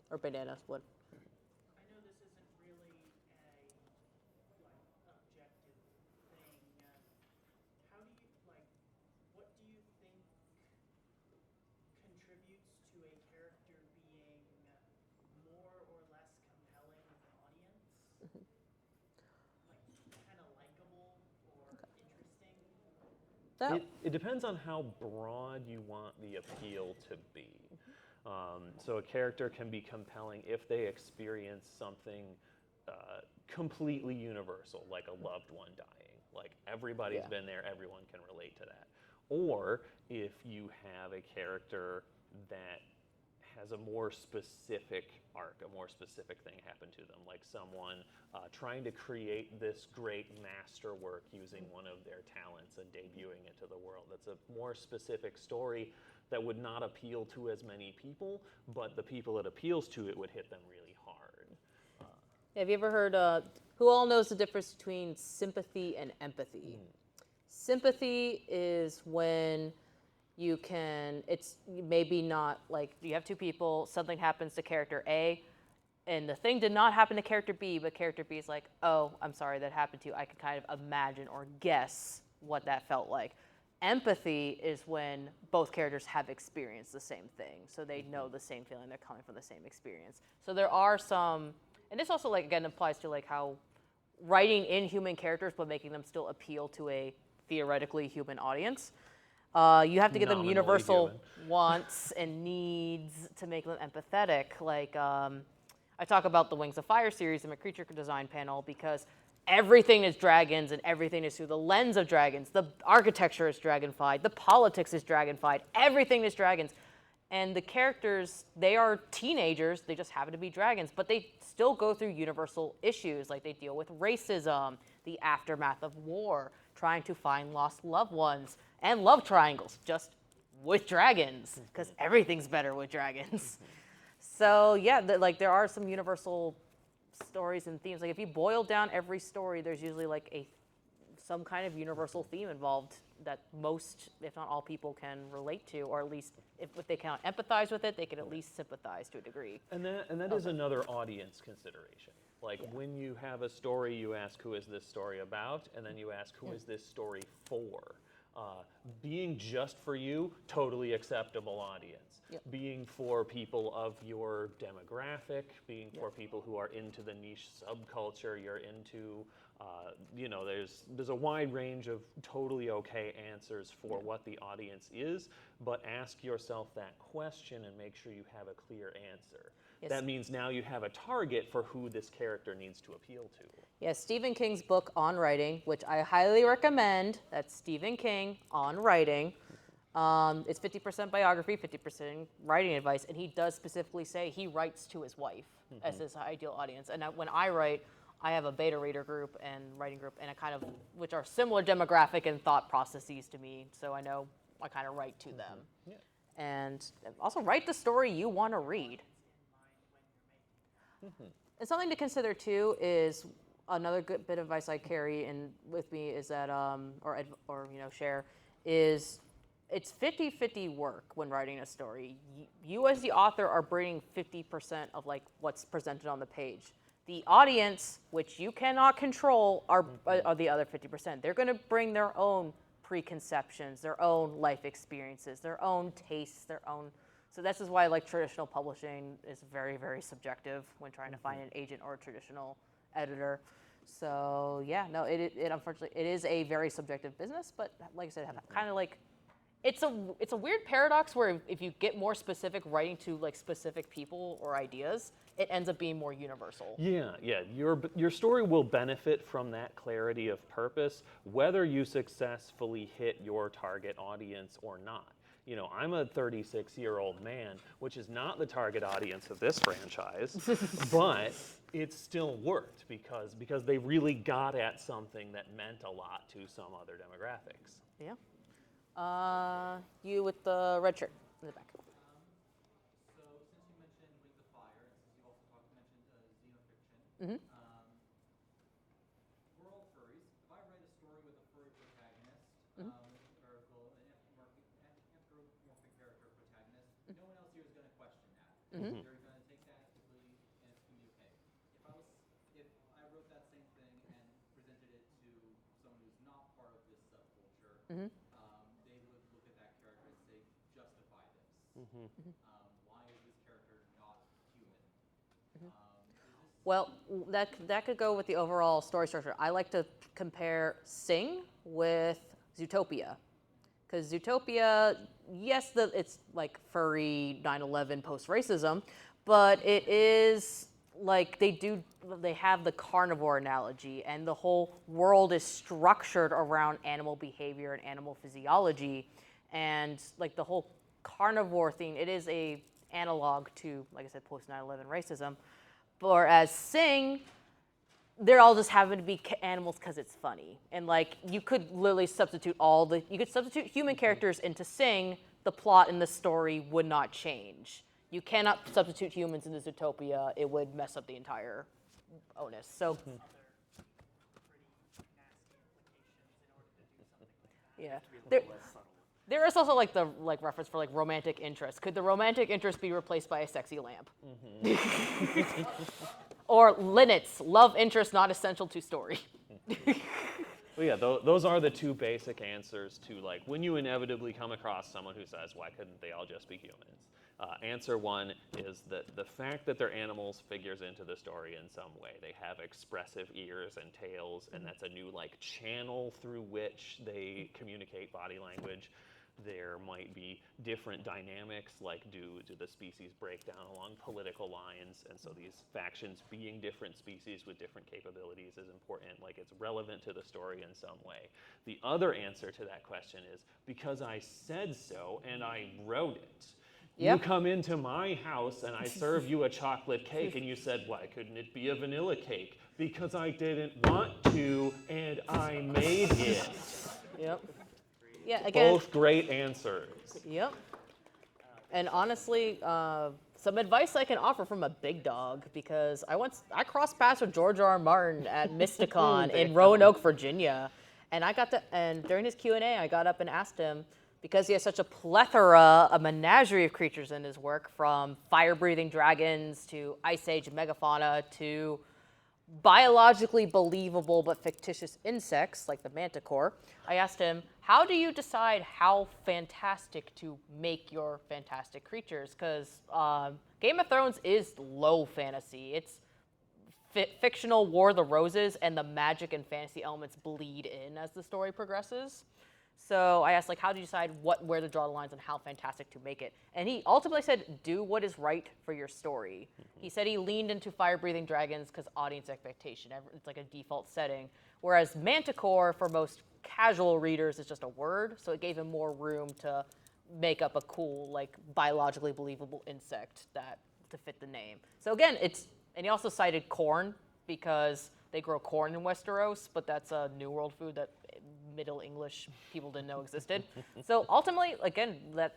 Or banana split. I know this isn't really a objective thing. How do you what do you think contributes to a character being more or less compelling with an audience? Like kind of likable or interesting? It depends on how broad you want the appeal to be. So a character can be compelling if they experience something completely universal, like a loved one dying. Like everybody's been there, everyone can relate to that. Or if you have a character that has a more specific arc, a more specific thing happen to them, like someone trying to create this great masterwork using one of their talents and debuting it to the world. That's a more specific story that would not appeal to as many people, but the people it appeals to, it would hit them really hard. Have you ever heard, who all knows the difference between sympathy and empathy? Sympathy is when you can, it's maybe not like, you have two people, something happens to character A, and the thing did not happen to character B, but character B is like, oh, I'm sorry that happened to you. I could kind of imagine or guess what that felt like. Empathy is when both characters have experienced the same thing, so they know the same feeling, they're coming from the same experience. So there are some, and this also again applies to how writing in human characters but making them still appeal to a theoretically human audience. You have to give them Nominally universal human. wants and needs to make them empathetic. I talk about the Wings of Fire series in my creature design panel because everything is dragons and everything is through the lens of dragons. The architecture is dragonfied. The politics is dragonfied. Everything is dragons. And the characters, they are teenagers. They just happen to be dragons. But they still go through universal issues. Like they deal with racism, the aftermath of war, trying to find lost loved ones, and love triangles, just with dragons. Because everything's better with dragons. So yeah, there are some universal stories and themes. Like if you boil down every story, there's usually some kind of universal theme involved that most, if not all people can relate to, or at least if they cannot empathize with it, they can at least sympathize to a degree. And that is another audience consideration. Like when you have a story, you ask, who is this story about? And then you ask, who is this story for? Being just for you, totally acceptable audience. Yep. Being for people of your demographic, being for people who are into the niche subculture you're into, you know, there's a wide range of totally okay answers for what the audience is, but ask yourself that question and make sure you have a clear answer. Yes. That means now you have a target for who this character needs to appeal to. Yes, Stephen King's book On Writing, which I highly recommend. That's Stephen King On Writing. It's 50% biography, 50% writing advice, and he does specifically say he writes to his wife as his ideal audience. And when I write, I have a beta reader group and writing group, and which are similar demographic and thought processes to me, so I know I kind of write to them. Yeah. And also write the story you want to read. And something to consider too is another good bit of advice I carry in with me is that, or you know, share, is it's 50-50 work when writing a story. You as the author are bringing 50% of like what's presented on the page. The audience, which you cannot control, are the other 50%. They're going to bring their own preconceptions, their own life experiences, their own tastes, their own. So this is why like traditional publishing is very, very subjective when trying to find an agent or a traditional editor. So yeah, no, it unfortunately it is a very subjective business, but like I said, kind of like it's a weird paradox where if you get more specific writing to like specific people or ideas, it ends up being more universal. Yeah. Your story will benefit from that clarity of purpose, whether you successfully hit your target audience or not. You know, I'm a 36-year-old man, which is not the target audience of this franchise, but it still worked because they really got at something that meant a lot to some other demographics. Yeah. You with the red shirt in the back. So since you mentioned Rings of Fire, and since you also mentioned xenofiction, we're all furries. If I write a story with a furry protagonist, or an anthropomorphic character protagonist, no one else here is going to question that. They're going to take that ethically, and it's going to be okay. If I wrote that same thing and presented it to someone who's not part of this subculture, they would look at that character and say, justify this. Why is this character not human? Well, that could go with the overall story structure. I like to compare Sing with Zootopia. Because Zootopia, yes, it's like furry 9/11 post-racism, but it is like they have the carnivore analogy, and the whole world is structured around animal behavior and animal physiology, and like the whole carnivore thing, it is a analog to, like I said, post 9/11 racism. Whereas Sing, they're all just happen to be animals because it's funny. And like you could literally substitute you could substitute human characters into Sing, the plot in the story would not change. You cannot substitute humans into Zootopia, it would mess up the entire onus. So yeah. There is also like the reference for like romantic interest. Could the romantic interest be replaced by a sexy lamp? Or linnets, love interest not essential to story. Well, yeah, those are the two basic answers to like when you inevitably come across someone who says, why couldn't they all just be humans? Answer one is that the fact that they're animals figures into the story in some way. They have expressive ears and tails, and that's a new like channel through which they communicate body language. There might be different dynamics, like do the species break down along political lines, and so these factions being different species with different capabilities is important, like it's relevant to the story in some way. The other answer to that question is, because I said so and I wrote it. You come into my house and I serve you a chocolate cake and you said, why couldn't it be a vanilla cake? Because I didn't want to and I made it. Yep. Yeah, again. Both great answers. Yep. And honestly, some advice I can offer from a big dog, because I crossed paths with George R. R. Martin at Mysticon in Roanoke, Virginia, and during his Q&A, I got up and asked him, because he has such a plethora, a menagerie of creatures in his work, from fire-breathing dragons to Ice Age megafauna to biologically believable but fictitious insects like the manticore, I asked him, how do you decide how fantastic to make your fantastic creatures? Because Game of Thrones is low fantasy. It's fictional War of the Roses, and the magic and fantasy elements bleed in as the story progresses. So I asked, like, how do you decide where to draw the lines on how fantastic to make it? And he ultimately said, do what is right for your story. He said he leaned into fire-breathing dragons because audience expectation. It's like a default setting. Whereas Manticore, for most casual readers, is just a word. So it gave him more room to make up a cool, like, biologically believable insect to fit the name. So again, and he also cited corn because they grow corn in Westeros, but that's a New World food that Middle English people didn't know existed. So ultimately, again, that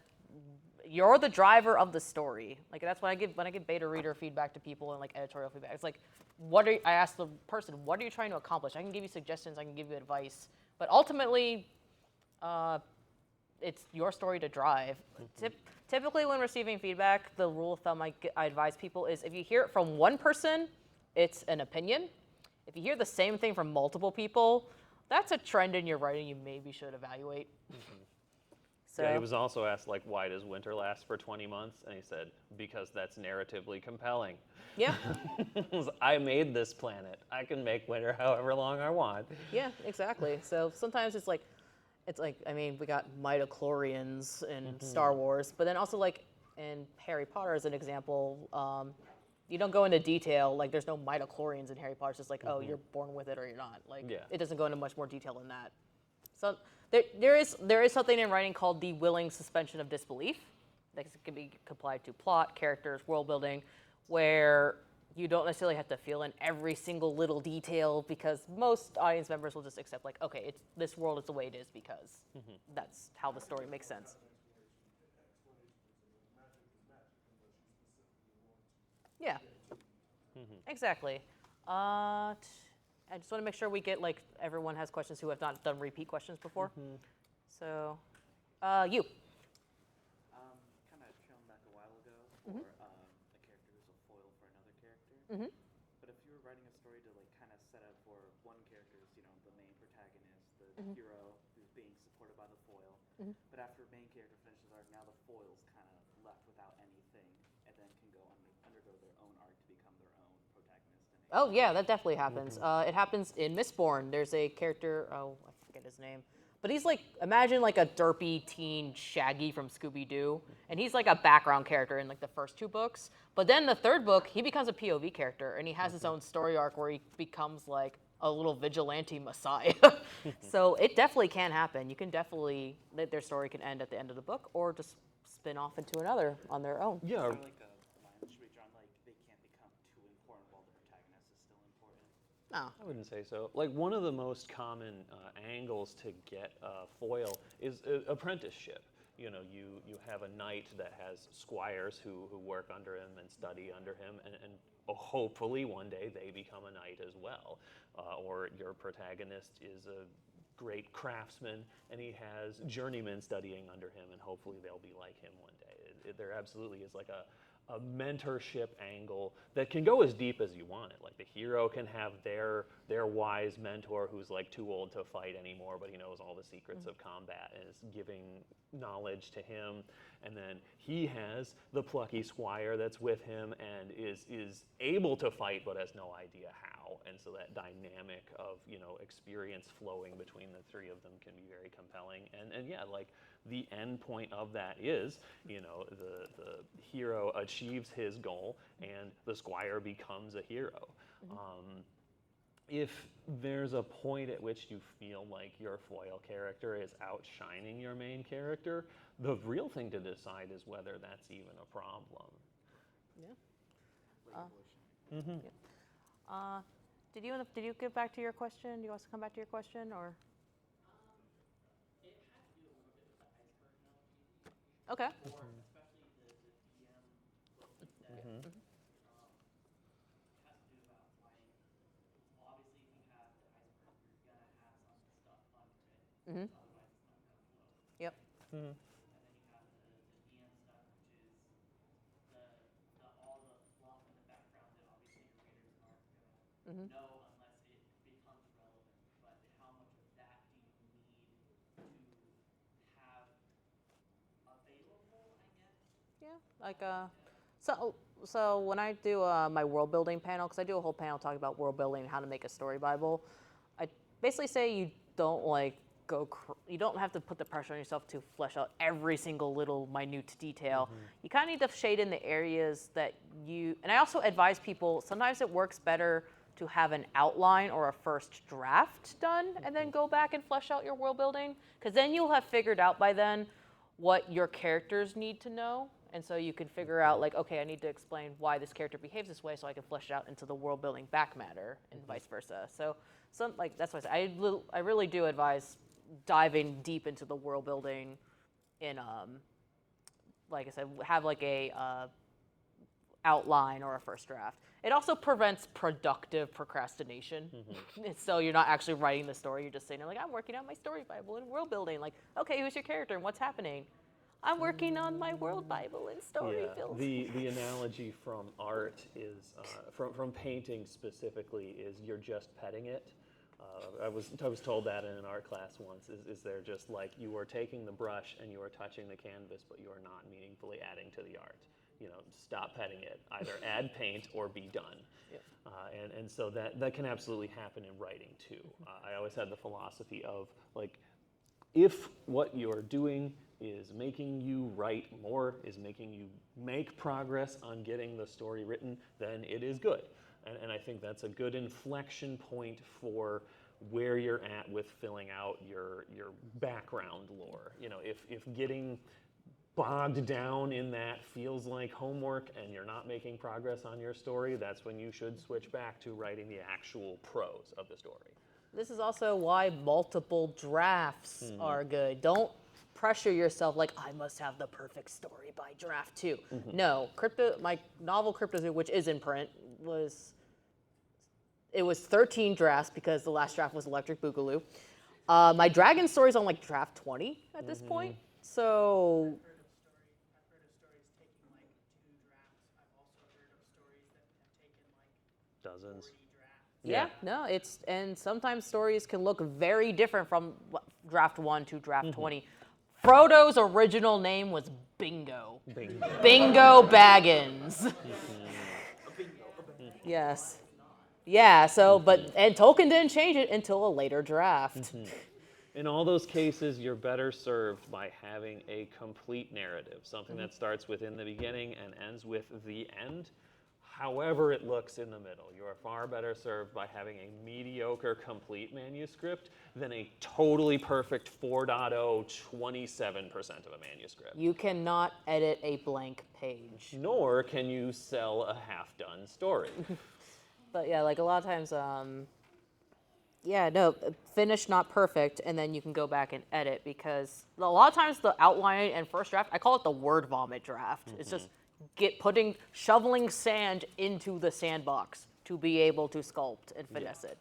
you're the driver of the story. Like that's when I give beta reader feedback to people and like editorial feedback. It's like, I ask the person, what are you trying to accomplish? I can give you suggestions, I can give you advice, but ultimately, it's your story to drive. Typically, when receiving feedback, the rule of thumb I advise people is if you hear it from one person, it's an opinion. If you hear the same thing from multiple people, that's a trend in your writing you maybe should evaluate. So, yeah, he was also asked, like, why does winter last for 20 months? And he said, because that's narratively compelling. Yeah. I made this planet. I can make winter however long I want. Yeah, exactly. So sometimes it's like, I mean, we got midichlorians in Star Wars, but then also like in Harry Potter as an example, you don't go into detail, like there's no midichlorians in Harry Potter. It's just like, oh, you're born with it or you're not. Like, it doesn't go into much more detail than that. So there is something in writing called the willing suspension of disbelief that can be applied to plot, characters, world building, where you don't necessarily have to fill in every single little detail because most audience members will just accept like, okay, this world is the way it is because that's how the story makes sense. Yeah, exactly. I just want to make sure we get like everyone has questions who have not done repeat questions before. So, you. Kind of trailed back a while ago for a character who's a foil for another character. But if you were writing a story to like kind of set up for one character as, you know, the main protagonist, the hero who's being supported by the foil. But after main character finishes arc, now the foil's kind of left without anything, and then can go undergo their own arc to become their own protagonist. Oh yeah, that definitely happens. It happens in Mistborn. There's a character, I forget his name, but he's like, imagine like a derpy teen Shaggy from Scooby-Doo, and he's like a background character in like the first two books. But then the third book, he becomes a POV character, and he has his own story arc where he becomes like a little vigilante messiah. So it definitely can happen. You can definitely, their story can end at the end of the book, or just spin off into another on their own. Yeah. Like a line should be drawn, like they can't become too important while the protagonist is still important. Oh. I wouldn't say so. Like one of the most common angles to get a foil is apprenticeship. You know, you have a knight that has squires who work under him and study under him, and hopefully one day they become a knight as well. Or your protagonist is a great craftsman and he has journeymen studying under him, and hopefully they'll be like him one day. There absolutely is like a mentorship angle that can go as deep as you want it. Like the hero can have their wise mentor who's like too old to fight anymore, but he knows all the secrets of combat and is giving knowledge to him. And then he has the plucky squire that's with him and is able to fight but has no idea how. And so that dynamic of, you know, experience flowing between the three of them can be very compelling. And yeah, like the end point of that is, you know, the hero achieves his goal and the squire becomes a hero. If there's a point at which you feel like your foil character is outshining your main character, the real thing to decide is whether that's even a problem. Yeah. Did you get back to your question? Do you want us to come back to your question, or? It had to do a little bit with the iceberg analogy, Okay. or especially the DM book you said. It has to do about like, obviously if you have the iceberg, you're gonna have some stuff under it. Otherwise it's not gonna float. Yep. And then you have the DM stuff, which is the all the fluff in the background that obviously your readers aren't gonna know unless it becomes relevant. But how much of that do you need to have available, I guess? Yeah, like so when I do my world building panel, because I do a whole panel talking about world building and how to make a story Bible, I basically say you don't like you don't have to put the pressure on yourself to flesh out every single little minute detail. You kind of need to shade in the areas that and I also advise people, sometimes it works better to have an outline or a first draft done and then go back and flesh out your world building, because then you'll have figured out by then what your characters need to know. And so you can figure out, like, okay, I need to explain why this character behaves this way so I can flesh it out into the world building back matter and vice versa. So like that's why I really do advise diving deep into the world building in, like I said, have like a outline or a first draft. It also prevents productive procrastination. So you're not actually writing the story. You're just saying, like, I'm working on my story Bible and world building. Like, okay, who's your character and what's happening? I'm working on my world Bible and story build. The analogy from art is, from painting specifically, is you're just petting it. I was told that in an art class once, is they're just like, you are taking the brush and you are touching the canvas, but you are not meaningfully adding to the art. Stop petting it. Either add paint or be done. Yep. And so that can absolutely happen in writing too. I always had the philosophy of, like, if what you're doing is making you write more, is making you make progress on getting the story written, then it is good. And I think that's a good inflection point for where you're at with filling out your background lore. If getting bogged down in that feels like homework and you're not making progress on your story, that's when you should switch back to writing the actual prose of the story. This is also why multiple drafts are good. Don't pressure yourself like, I must have the perfect story by draft 2. No, my novel Crypto, which is in print, was 13 drafts because the last draft was Electric Boogaloo. My dragon story's on like draft 20 at this point. So I've heard of stories taking like 2 drafts. I've also heard of stories that have taken like Dozens. 40 drafts. Yeah, and sometimes stories can look very different from draft 1 to draft 20. Frodo's original name was Bingo. Bingo Baggins. Yes. Yeah, and Tolkien didn't change it until a later draft. In all those cases, you're better served by having a complete narrative, something that starts within the beginning and ends with the end. However it looks in the middle, you are far better served by having a mediocre complete manuscript than a totally perfect 4.0 27% of a manuscript. You cannot edit a blank page. Nor can you sell a half-done story. But yeah, like a lot of times, finish not perfect, and then you can go back and edit, because a lot of times the outline and first draft, I call it the word vomit draft. It's just shoveling sand into the sandbox to be able to sculpt and finesse it.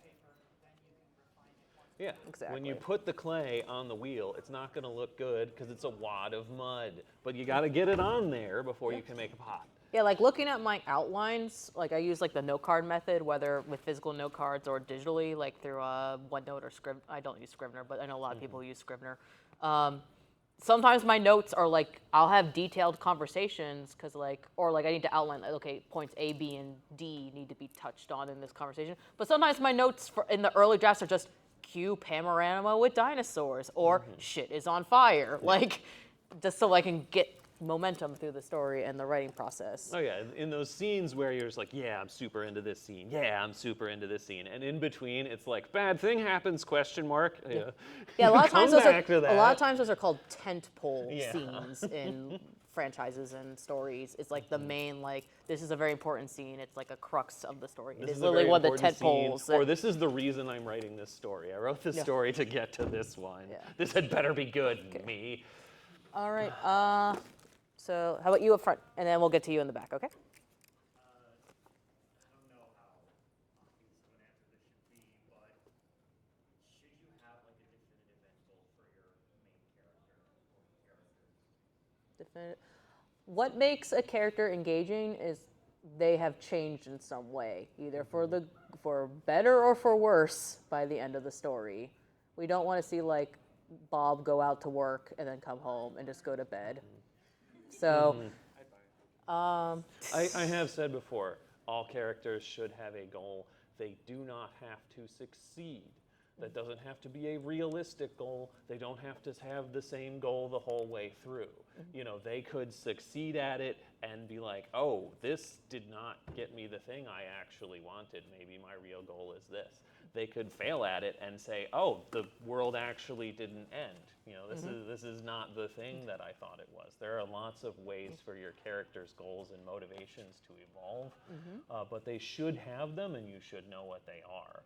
Yeah, Exactly. When you put the clay on the wheel, it's not going to look good because it's a wad of mud. But you got to get it on there before you can make a pot. Yeah, like looking at my outlines, like I use like the note card method, whether with physical note cards or digitally, like through OneNote or Scrivener. I don't use Scrivener, but I know a lot of people use Scrivener. Sometimes my notes are like, I'll have detailed conversations or I need to outline, like, okay, points A, B, and D need to be touched on in this conversation. But sometimes my notes in the early drafts are just cue panorama with dinosaurs or shit is on fire, like just so I can get momentum through the story and the writing process. Oh yeah, in those scenes where you're just like, yeah, I'm super into this scene. Yeah, I'm super into this scene. And in between, it's like, bad thing happens, question mark. Yeah, a lot of times those are called tentpole scenes in franchises and stories. It's like the main, like, this is a very important scene. It's like a crux of the story. It is literally one of the tentpoles. Or this is the reason I'm writing this story. I wrote this story to get to this one. Yeah. This had better be good, me. All right. So how about you up front, and then we'll get to you in the back, okay? I don't know how obvious of an answer this should be, but should you have like a definitive end goal for your main character or characters? What makes a character engaging is they have changed in some way, either for better or for worse by the end of the story. We don't want to see like Bob go out to work and then come home and just go to bed. So, I have said before, all characters should have a goal. They do not have to succeed. That doesn't have to be a realistic goal. They don't have to have the same goal the whole way through. You know, they could succeed at it and be like, oh, this did not get me the thing I actually wanted. Maybe my real goal is this. They could fail at it and say, oh, the world actually didn't end. You know, this is not the thing that I thought it was. There are lots of ways for your character's goals and motivations to evolve, but they should have them, and you should know what they are.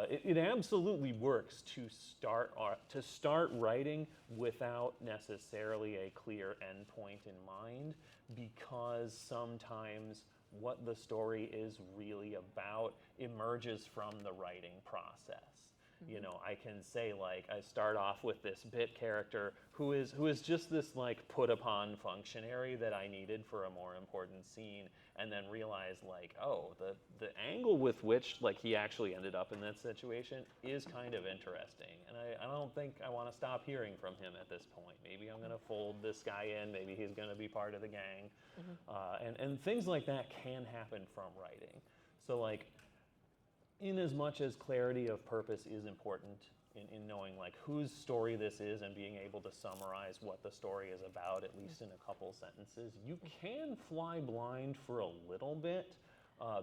It absolutely works to start writing without necessarily a clear endpoint in mind, because sometimes what the story is really about emerges from the writing process. You know, I can say, like, I start off with this bit character who is just this like put upon functionary that I needed for a more important scene, and then realize like, oh, the angle with which like he actually ended up in that situation is kind of interesting, and I don't think I want to stop hearing from him at this point. Maybe I'm going to fold this guy in. Maybe he's going to be part of the gang, and things like that can happen from writing. So like, in as much as clarity of purpose is important in knowing like whose story this is and being able to summarize what the story is about, at least in a couple sentences, you can fly blind for a little bit,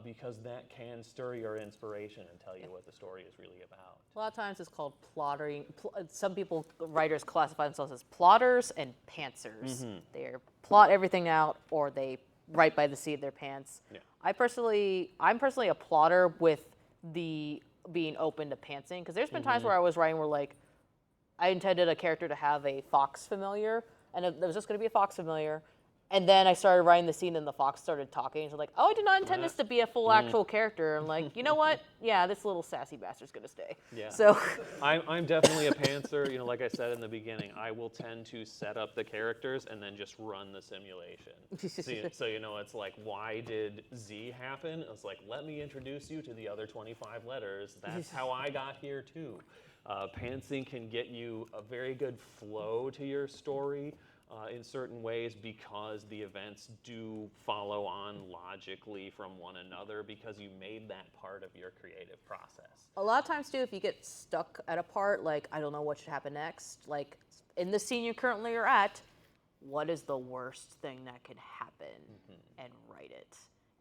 because that can stir your inspiration and tell you what the story is really about. a lot of times it's called plottering. Some writers classify themselves as plotters and pantsers. They plot everything out, or they write by the seat of their pants. Yeah. I'm personally a plotter with the being open to pantsing, because there's been times where I was writing where like I intended a character to have a fox familiar, and there was just going to be a fox familiar, and then I started writing the scene and the fox started talking, so like, oh, I did not intend this to be a full actual character. I'm like, you know what, yeah, this little sassy bastard's going to stay. Yeah. So I'm definitely a pantser. You know, like I said in the beginning, I will tend to set up the characters and then just run the simulation. So you know, it's like, why did Z happen? It's like, let me introduce you to the other 25 letters. That's how I got here too. Pantsing can get you a very good flow to your story in certain ways, because the events do follow on logically from one another, because you made that part of your creative process. a lot of times too, if you get stuck at a part, like I don't know what should happen next, like in the scene you currently are at, what is the worst thing that could happen, and write it.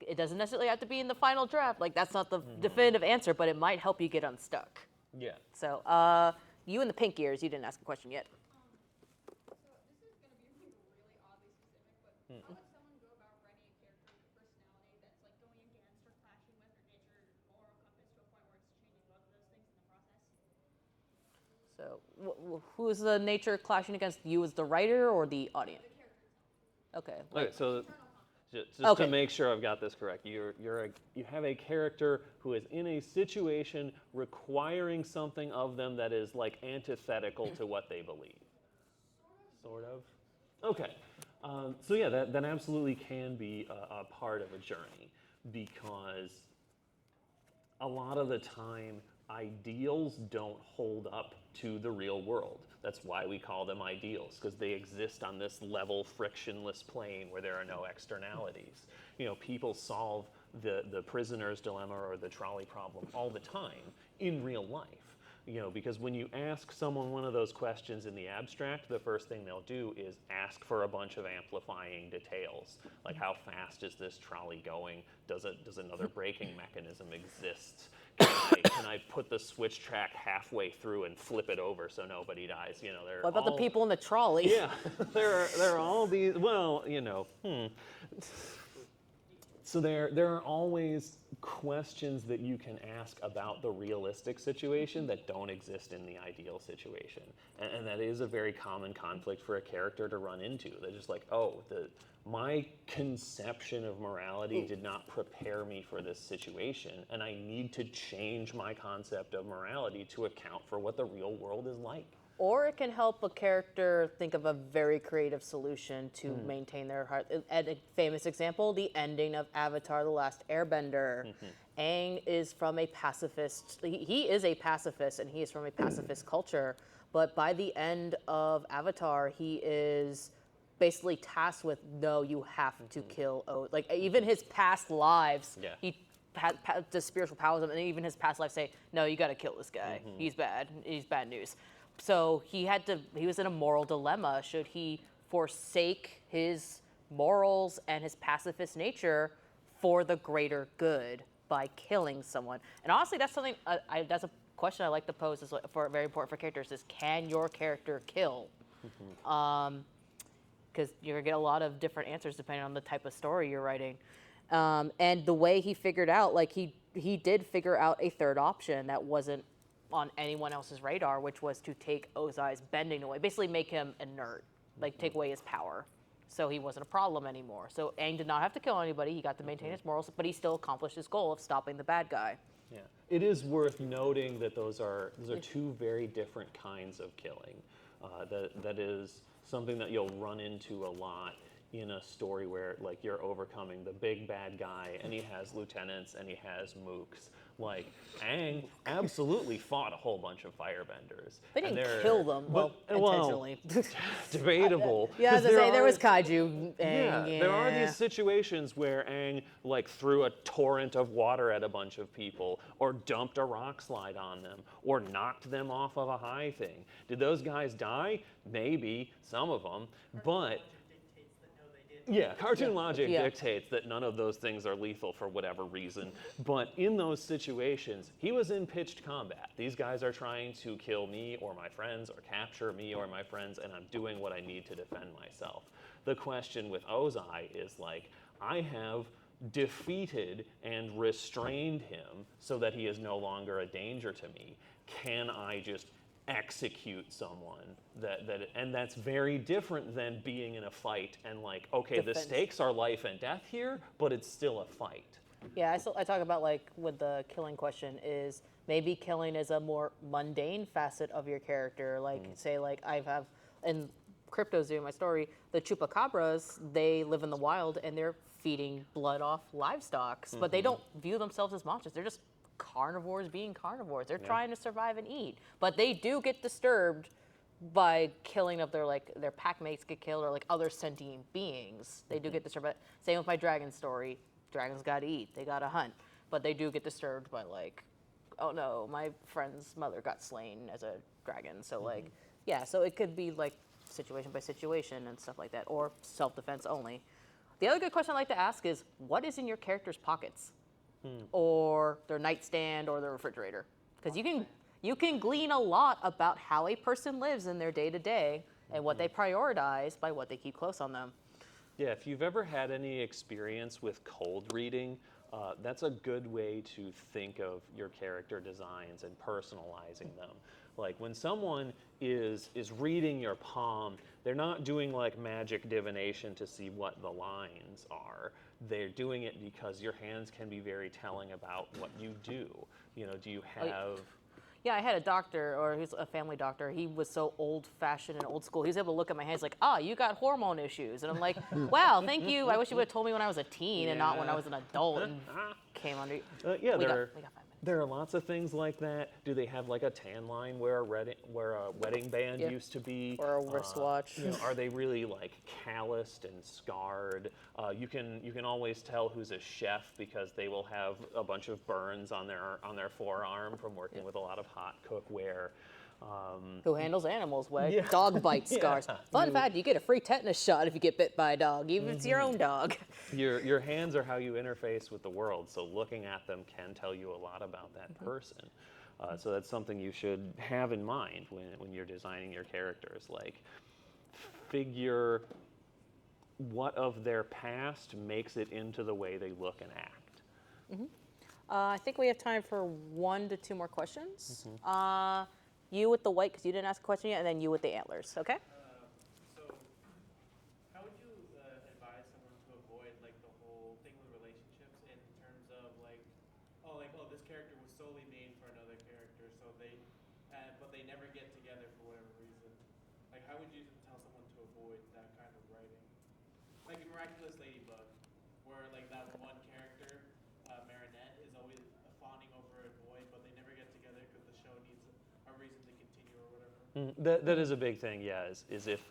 It doesn't necessarily have to be in the final draft. Like, that's not the definitive answer, but it might help you get unstuck. Yeah. So, you in the pink ears, you didn't ask a question yet. So this is going to be really oddly specific, but how would someone go about writing a character with a personality that's like going against or clashing with their nature or moral compass to a point where it's changing both of those things in the process? So, who's the nature clashing against you as the writer or the audience? The character itself. Okay. Okay, so just Okay. to make sure I've got this correct, you have a character who is in a situation requiring something of them that is like antithetical to what they believe. Sort of. Okay. So yeah, that absolutely can be a part of a journey, because a lot of the time ideals don't hold up to the real world. That's why we call them ideals, because they exist on this level, frictionless plane where there are no externalities. You know, people solve the prisoner's dilemma or the trolley problem all the time in real life. You know, because when you ask someone one of those questions in the abstract, the first thing they'll do is ask for a bunch of amplifying details, like how fast is this trolley going? Does another braking mechanism exist? Can I put the switch track halfway through and flip it over so nobody dies? You know, What about the people in the trolley? Yeah, there are all these. Well, you know. So there are always questions that you can ask about the realistic situation that don't exist in the ideal situation. And that is a very common conflict for a character to run into. They're just like, oh, my conception of morality did not prepare me for this situation, and I need to change my concept of morality to account for what the real world is like. Or it can help a character think of a very creative solution to maintain their heart. A famous example, the ending of Avatar: The Last Airbender. Aang is from a pacifist, he is a pacifist and he is from a pacifist culture, but by the end of Avatar, he is basically tasked with, no, you have to kill like even his past lives, he had the spiritual powers of him, and even his past life say, no, you got to kill this guy. He's bad news. So he was in a moral dilemma. Should he forsake his morals and his pacifist nature for the greater good by killing someone? And honestly, that's something, that's a question I like to pose is very important for characters is, can your character kill? Because you're gonna get a lot of different answers depending on the type of story you're writing. And the way he figured out, like he did figure out a third option that wasn't on anyone else's radar, which was to take Ozai's bending away, basically make him inert, like take away his power. So he wasn't a problem anymore. So Aang did not have to kill anybody. He got to maintain his morals, but he still accomplished his goal of stopping the bad guy. Yeah, it is worth noting that those are two very different kinds of killing. That is something that you'll run into a lot in a story where like you're overcoming the big bad guy and he has lieutenants and he has mooks. Like Aang absolutely fought a whole bunch of firebenders. They didn't kill them, intentionally. Debatable. Yeah, I was gonna say, there was kaiju. Aang, There are these situations where Aang like threw a torrent of water at a bunch of people, or dumped a rock slide on them, or knocked them off of a high thing. Did those guys die? Maybe, some of them, but cartoon logic dictates that none of those things are lethal for whatever reason. But in those situations, he was in pitched combat. These guys are trying to kill me or my friends, or capture me or my friends, and I'm doing what I need to defend myself. The question with Ozai is like, I have defeated and restrained him so that he is no longer a danger to me. Can I just execute someone and that's very different than being in a fight and like, okay, the stakes are life and death here, but it's still a fight. Yeah, I talk about like with the killing question is maybe killing is a more mundane facet of your character. Like say like I have in CryptoZoo, my story, the chupacabras, they live in the wild and they're feeding blood off livestock, but they don't view themselves as monsters. They're just carnivores being carnivores. They're trying to survive and eat, but they do get disturbed by killing of their pack mates get killed, or like other sentient beings. They do get disturbed. Same with my dragon story. Dragons got to eat. They got to hunt, but they do get disturbed by like, oh no, my friend's mother got slain as a dragon. So like, so it could be like situation by situation and stuff like that, or self-defense only. The other good question I like to ask is, what is in your character's pockets? Or their nightstand or their refrigerator, because you can glean a lot about how a person lives in their day-to-day and what they prioritize by what they keep close on them. Yeah, if you've ever had any experience with cold reading, that's a good way to think of your character designs and personalizing them. Like when someone is reading your palm, they're not doing like magic divination to see what the lines are. They're doing it because your hands can be very telling about what you do. You know, do you have... Yeah, I had a doctor, or he's a family doctor. He was so old-fashioned and old school. He was able to look at my hands like, you got hormone issues. And I'm like, wow, thank you. I wish you would have told me when I was a teen and not when I was an adult and came under... we got 5 minutes. There are lots of things like that. Do they have like a tan line where a wedding band used to be? Or a wristwatch. Are they really like calloused and scarred? You can always tell who's a chef because they will have a bunch of burns on their forearm from working with a lot of hot cookware. Who handles animals? Dog bite scars. Fun fact, you get a free tetanus shot if you get bit by a dog, even if it's your own dog. Your hands are how you interface with the world, so looking at them can tell you a lot about that person. So that's something you should have in mind when you're designing your characters. Like, figure what of their past makes it into the way they look and act. I think we have time for 1 to 2 more questions. You with the white, because you didn't ask a question yet, and then you with the antlers, okay? So, how would you advise someone to avoid like the whole thing with relationships in terms of like, this character was solely made for another character, so but they never get together for whatever reason. avoid that kind of writing? Like in Miraculous Ladybug, where like that one character, Marinette, is always fawning over a boy, but they never get together because the show needs a reason to continue or whatever. That is a big thing, yeah. Is if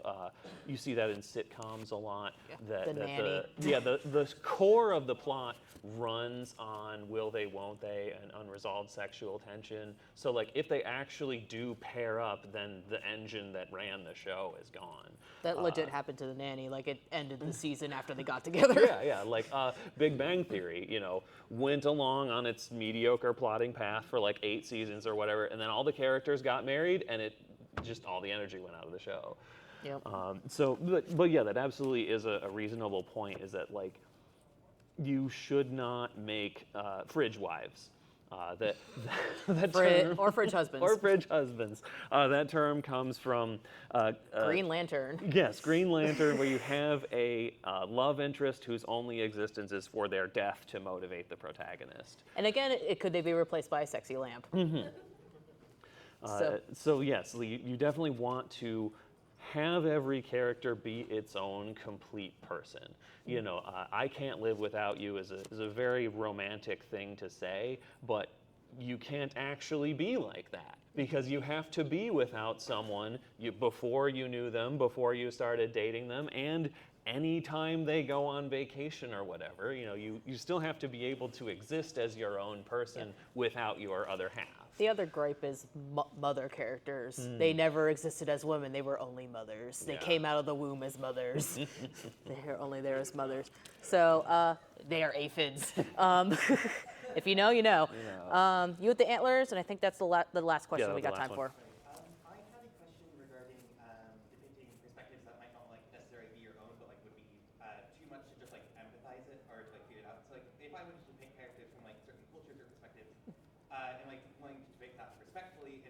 you see that in sitcoms a lot. The That nanny. the core of the plot runs on will they, won't they, and unresolved sexual tension. So like if they actually do pair up, then the engine that ran the show is gone. That legit happened to the nanny. Like it ended the season after they got together. Yeah. Like Big Bang Theory, went along on its mediocre plotting path for like 8 seasons or whatever, and then all the characters got married, and it just all the energy went out of the show. Yep. But yeah, that absolutely is a reasonable point. Is that like you should not make fridge wives. That term, Or fridge husbands. or fridge husbands. That term comes from Green Lantern. Yes, Green Lantern, where you have a love interest whose only existence is for their death to motivate the protagonist. And again, could they be replaced by a sexy lamp? So yes, you definitely want to have every character be its own complete person. I can't live without you is a very romantic thing to say, but you can't actually be like that because you have to be without someone before you knew them, before you started dating them, and anytime they go on vacation or whatever. You still have to be able to exist as your own person without your other half. The other gripe is mother characters. They never existed as women. They were only mothers. They came out of the womb as mothers. They're only there as mothers. So they are aphids. If you know, you know. You with the antlers, and I think that's the last question we got time for. I had a question regarding depicting perspectives that might not necessarily be your own, but would be too much to just empathize it or to figure it out. So if I wanted to depict characters from certain cultures or perspectives, and wanting to depict that respectfully,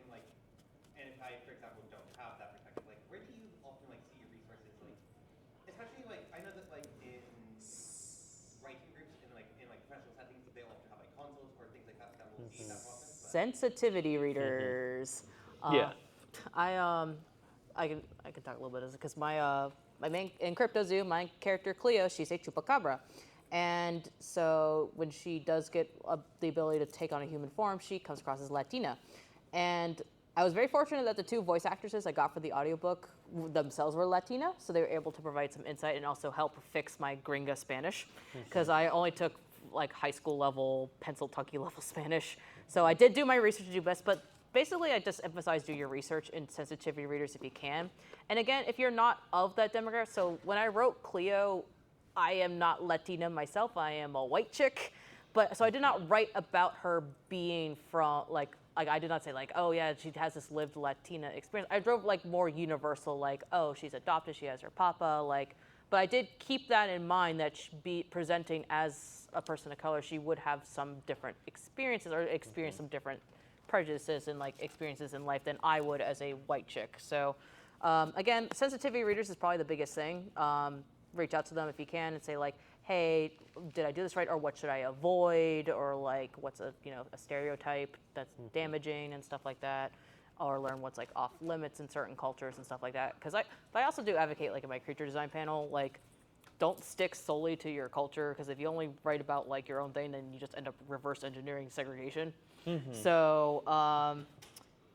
and if I, for example, don't have that perspective, where do you often see your resources? Especially I know that in writing groups in professional settings, they often have consoles or things like that will aid that process. Sensitivity readers. Yeah. I can talk a little bit because my main in CryptoZoo, my character Cleo, she's a chupacabra, and so when she does get the ability to take on a human form, she comes across as Latina, and I was very fortunate that the 2 voice actresses I got for the audiobook themselves were Latina, so they were able to provide some insight and also help fix my gringa Spanish, because I only took high school level, pencil tucky level Spanish. So I did do my research to do best, but basically I just emphasize do your research in sensitivity readers if you can. And again, if you're not of that demographic, so when I wrote Cleo, I am not Latina myself, I am a white chick. So I did not write about her being from, I did not say oh yeah, she has this lived Latina experience. I drove more universal, oh, she's adopted, she has her papa, but I did keep that in mind that presenting as a person of color, she would have some different experiences or experience some different prejudices and experiences in life than I would as a white chick. So again, sensitivity readers is probably the biggest thing. Reach out to them if you can and say hey, did I do this right, or what should I avoid, or what's a stereotype that's damaging and stuff like that, or learn what's off limits in certain cultures and stuff like that. Because I also do advocate in my creature design panel, don't stick solely to your culture, because if you only write about your own thing, then you just end up reverse engineering segregation. So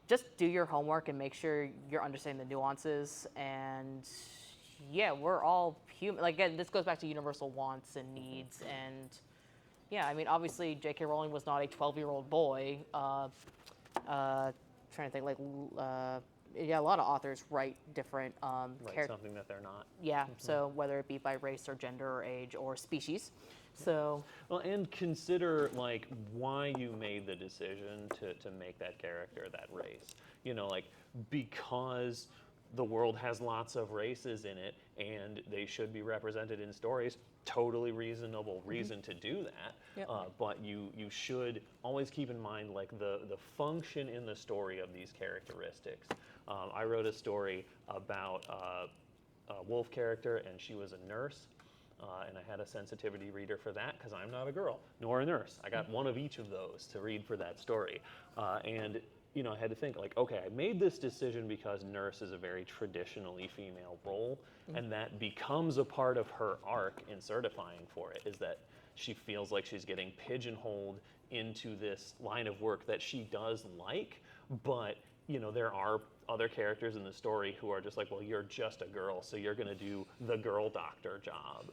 just do your homework and make sure you're understanding the nuances. And yeah, we're all human. Again, this goes back to universal wants and needs. And yeah, I mean, obviously J.K. Rowling was not a 12-year-old boy. Trying to think, a lot of authors write different Write something that they're not. Yeah, so whether it be by race or gender or age or species. So well, and consider why you made the decision to make that character that race. Because the world has lots of races in it and they should be represented in stories. Totally reasonable reason to do that. Yep. But you should always keep in mind the function in the story of these characteristics. I wrote a story about a wolf character, and she was a nurse. And I had a sensitivity reader for that because I'm not a girl nor a nurse. I got one of each of those to read for that story. And you know, I had to think like, okay, I made this decision because nurse is a very traditionally female role, and that becomes a part of her arc in certifying for it, is that she feels like she's getting pigeonholed into this line of work that she does like, but you know, there are other characters in the story who are just like, well, you're just a girl, so you're gonna do the girl doctor job.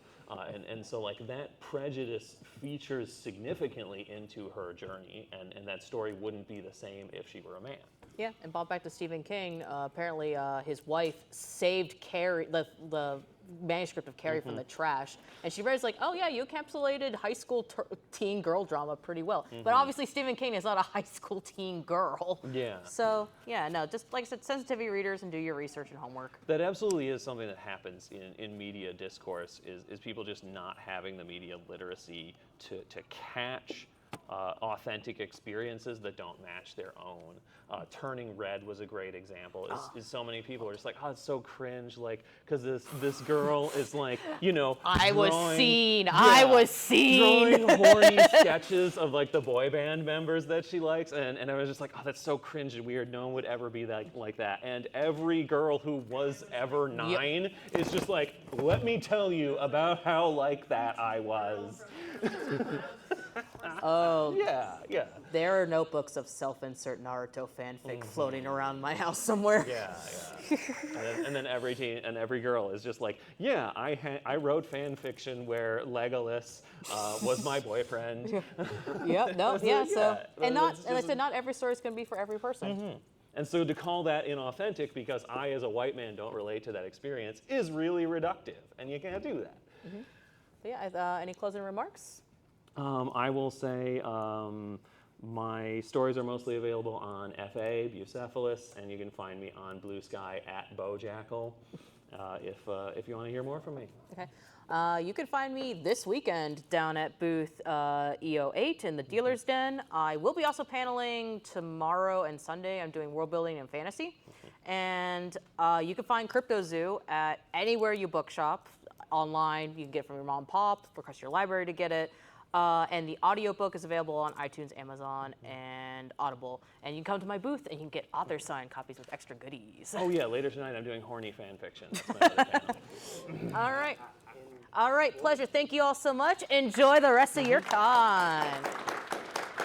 And so like that prejudice features significantly into her journey, and that story wouldn't be the same if she were a man. Yeah, and brought back to Stephen King, apparently his wife saved Carrie, the manuscript of Carrie from the trash, and she writes like, oh yeah, you encapsulated high school teen girl drama pretty well. But obviously Stephen King is not a high school teen girl. Yeah. So yeah, no, just like I said, sensitivity readers and do your research and homework. That absolutely is something that happens in media discourse, is people just not having the media literacy to catch authentic experiences that don't match their own. Turning Red was a great example. Is so many people are just like, oh, it's so cringe, like, because this girl is like, you know, I was seen. drawing horny sketches of like the boy band members that she likes, and I was just like, oh, that's so cringe and weird. No one would ever be like that. And every girl who was ever 9 is just like, let me tell you about how like that I was. Oh, Yeah. there are notebooks of self-insert Naruto fanfic floating around my house somewhere. Yeah. and then every girl is just like, yeah, I wrote fan fiction where Legolas was my boyfriend. Yep. No. So, Yeah. yeah, So, and it's I just- said, not every story is going to be for every person. And so to call that inauthentic because I, as a white man, don't relate to that experience is really reductive, and you can't do that. So yeah. Any closing remarks? I will say my stories are mostly available on FA, Bucephalus, and you can find me on Blue Sky at Bojackal if you want to hear more from me. Okay. You can find me this weekend down at booth EO8 in the Dealer's Den. I will be also paneling tomorrow and Sunday. I'm doing world building and fantasy. And you can find Crypto Zoo at anywhere you bookshop online. You can get it from your mom and pop, request your library to get it. And the audiobook is available on iTunes, Amazon, and Audible. And you can come to my booth and you can get author signed copies with extra goodies. Oh yeah, later tonight I'm doing horny fan fiction. That's my other panel. All right. All right, pleasure. Thank you all so much. Enjoy the rest of your con.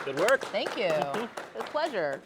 Good work. Thank you. It was a pleasure.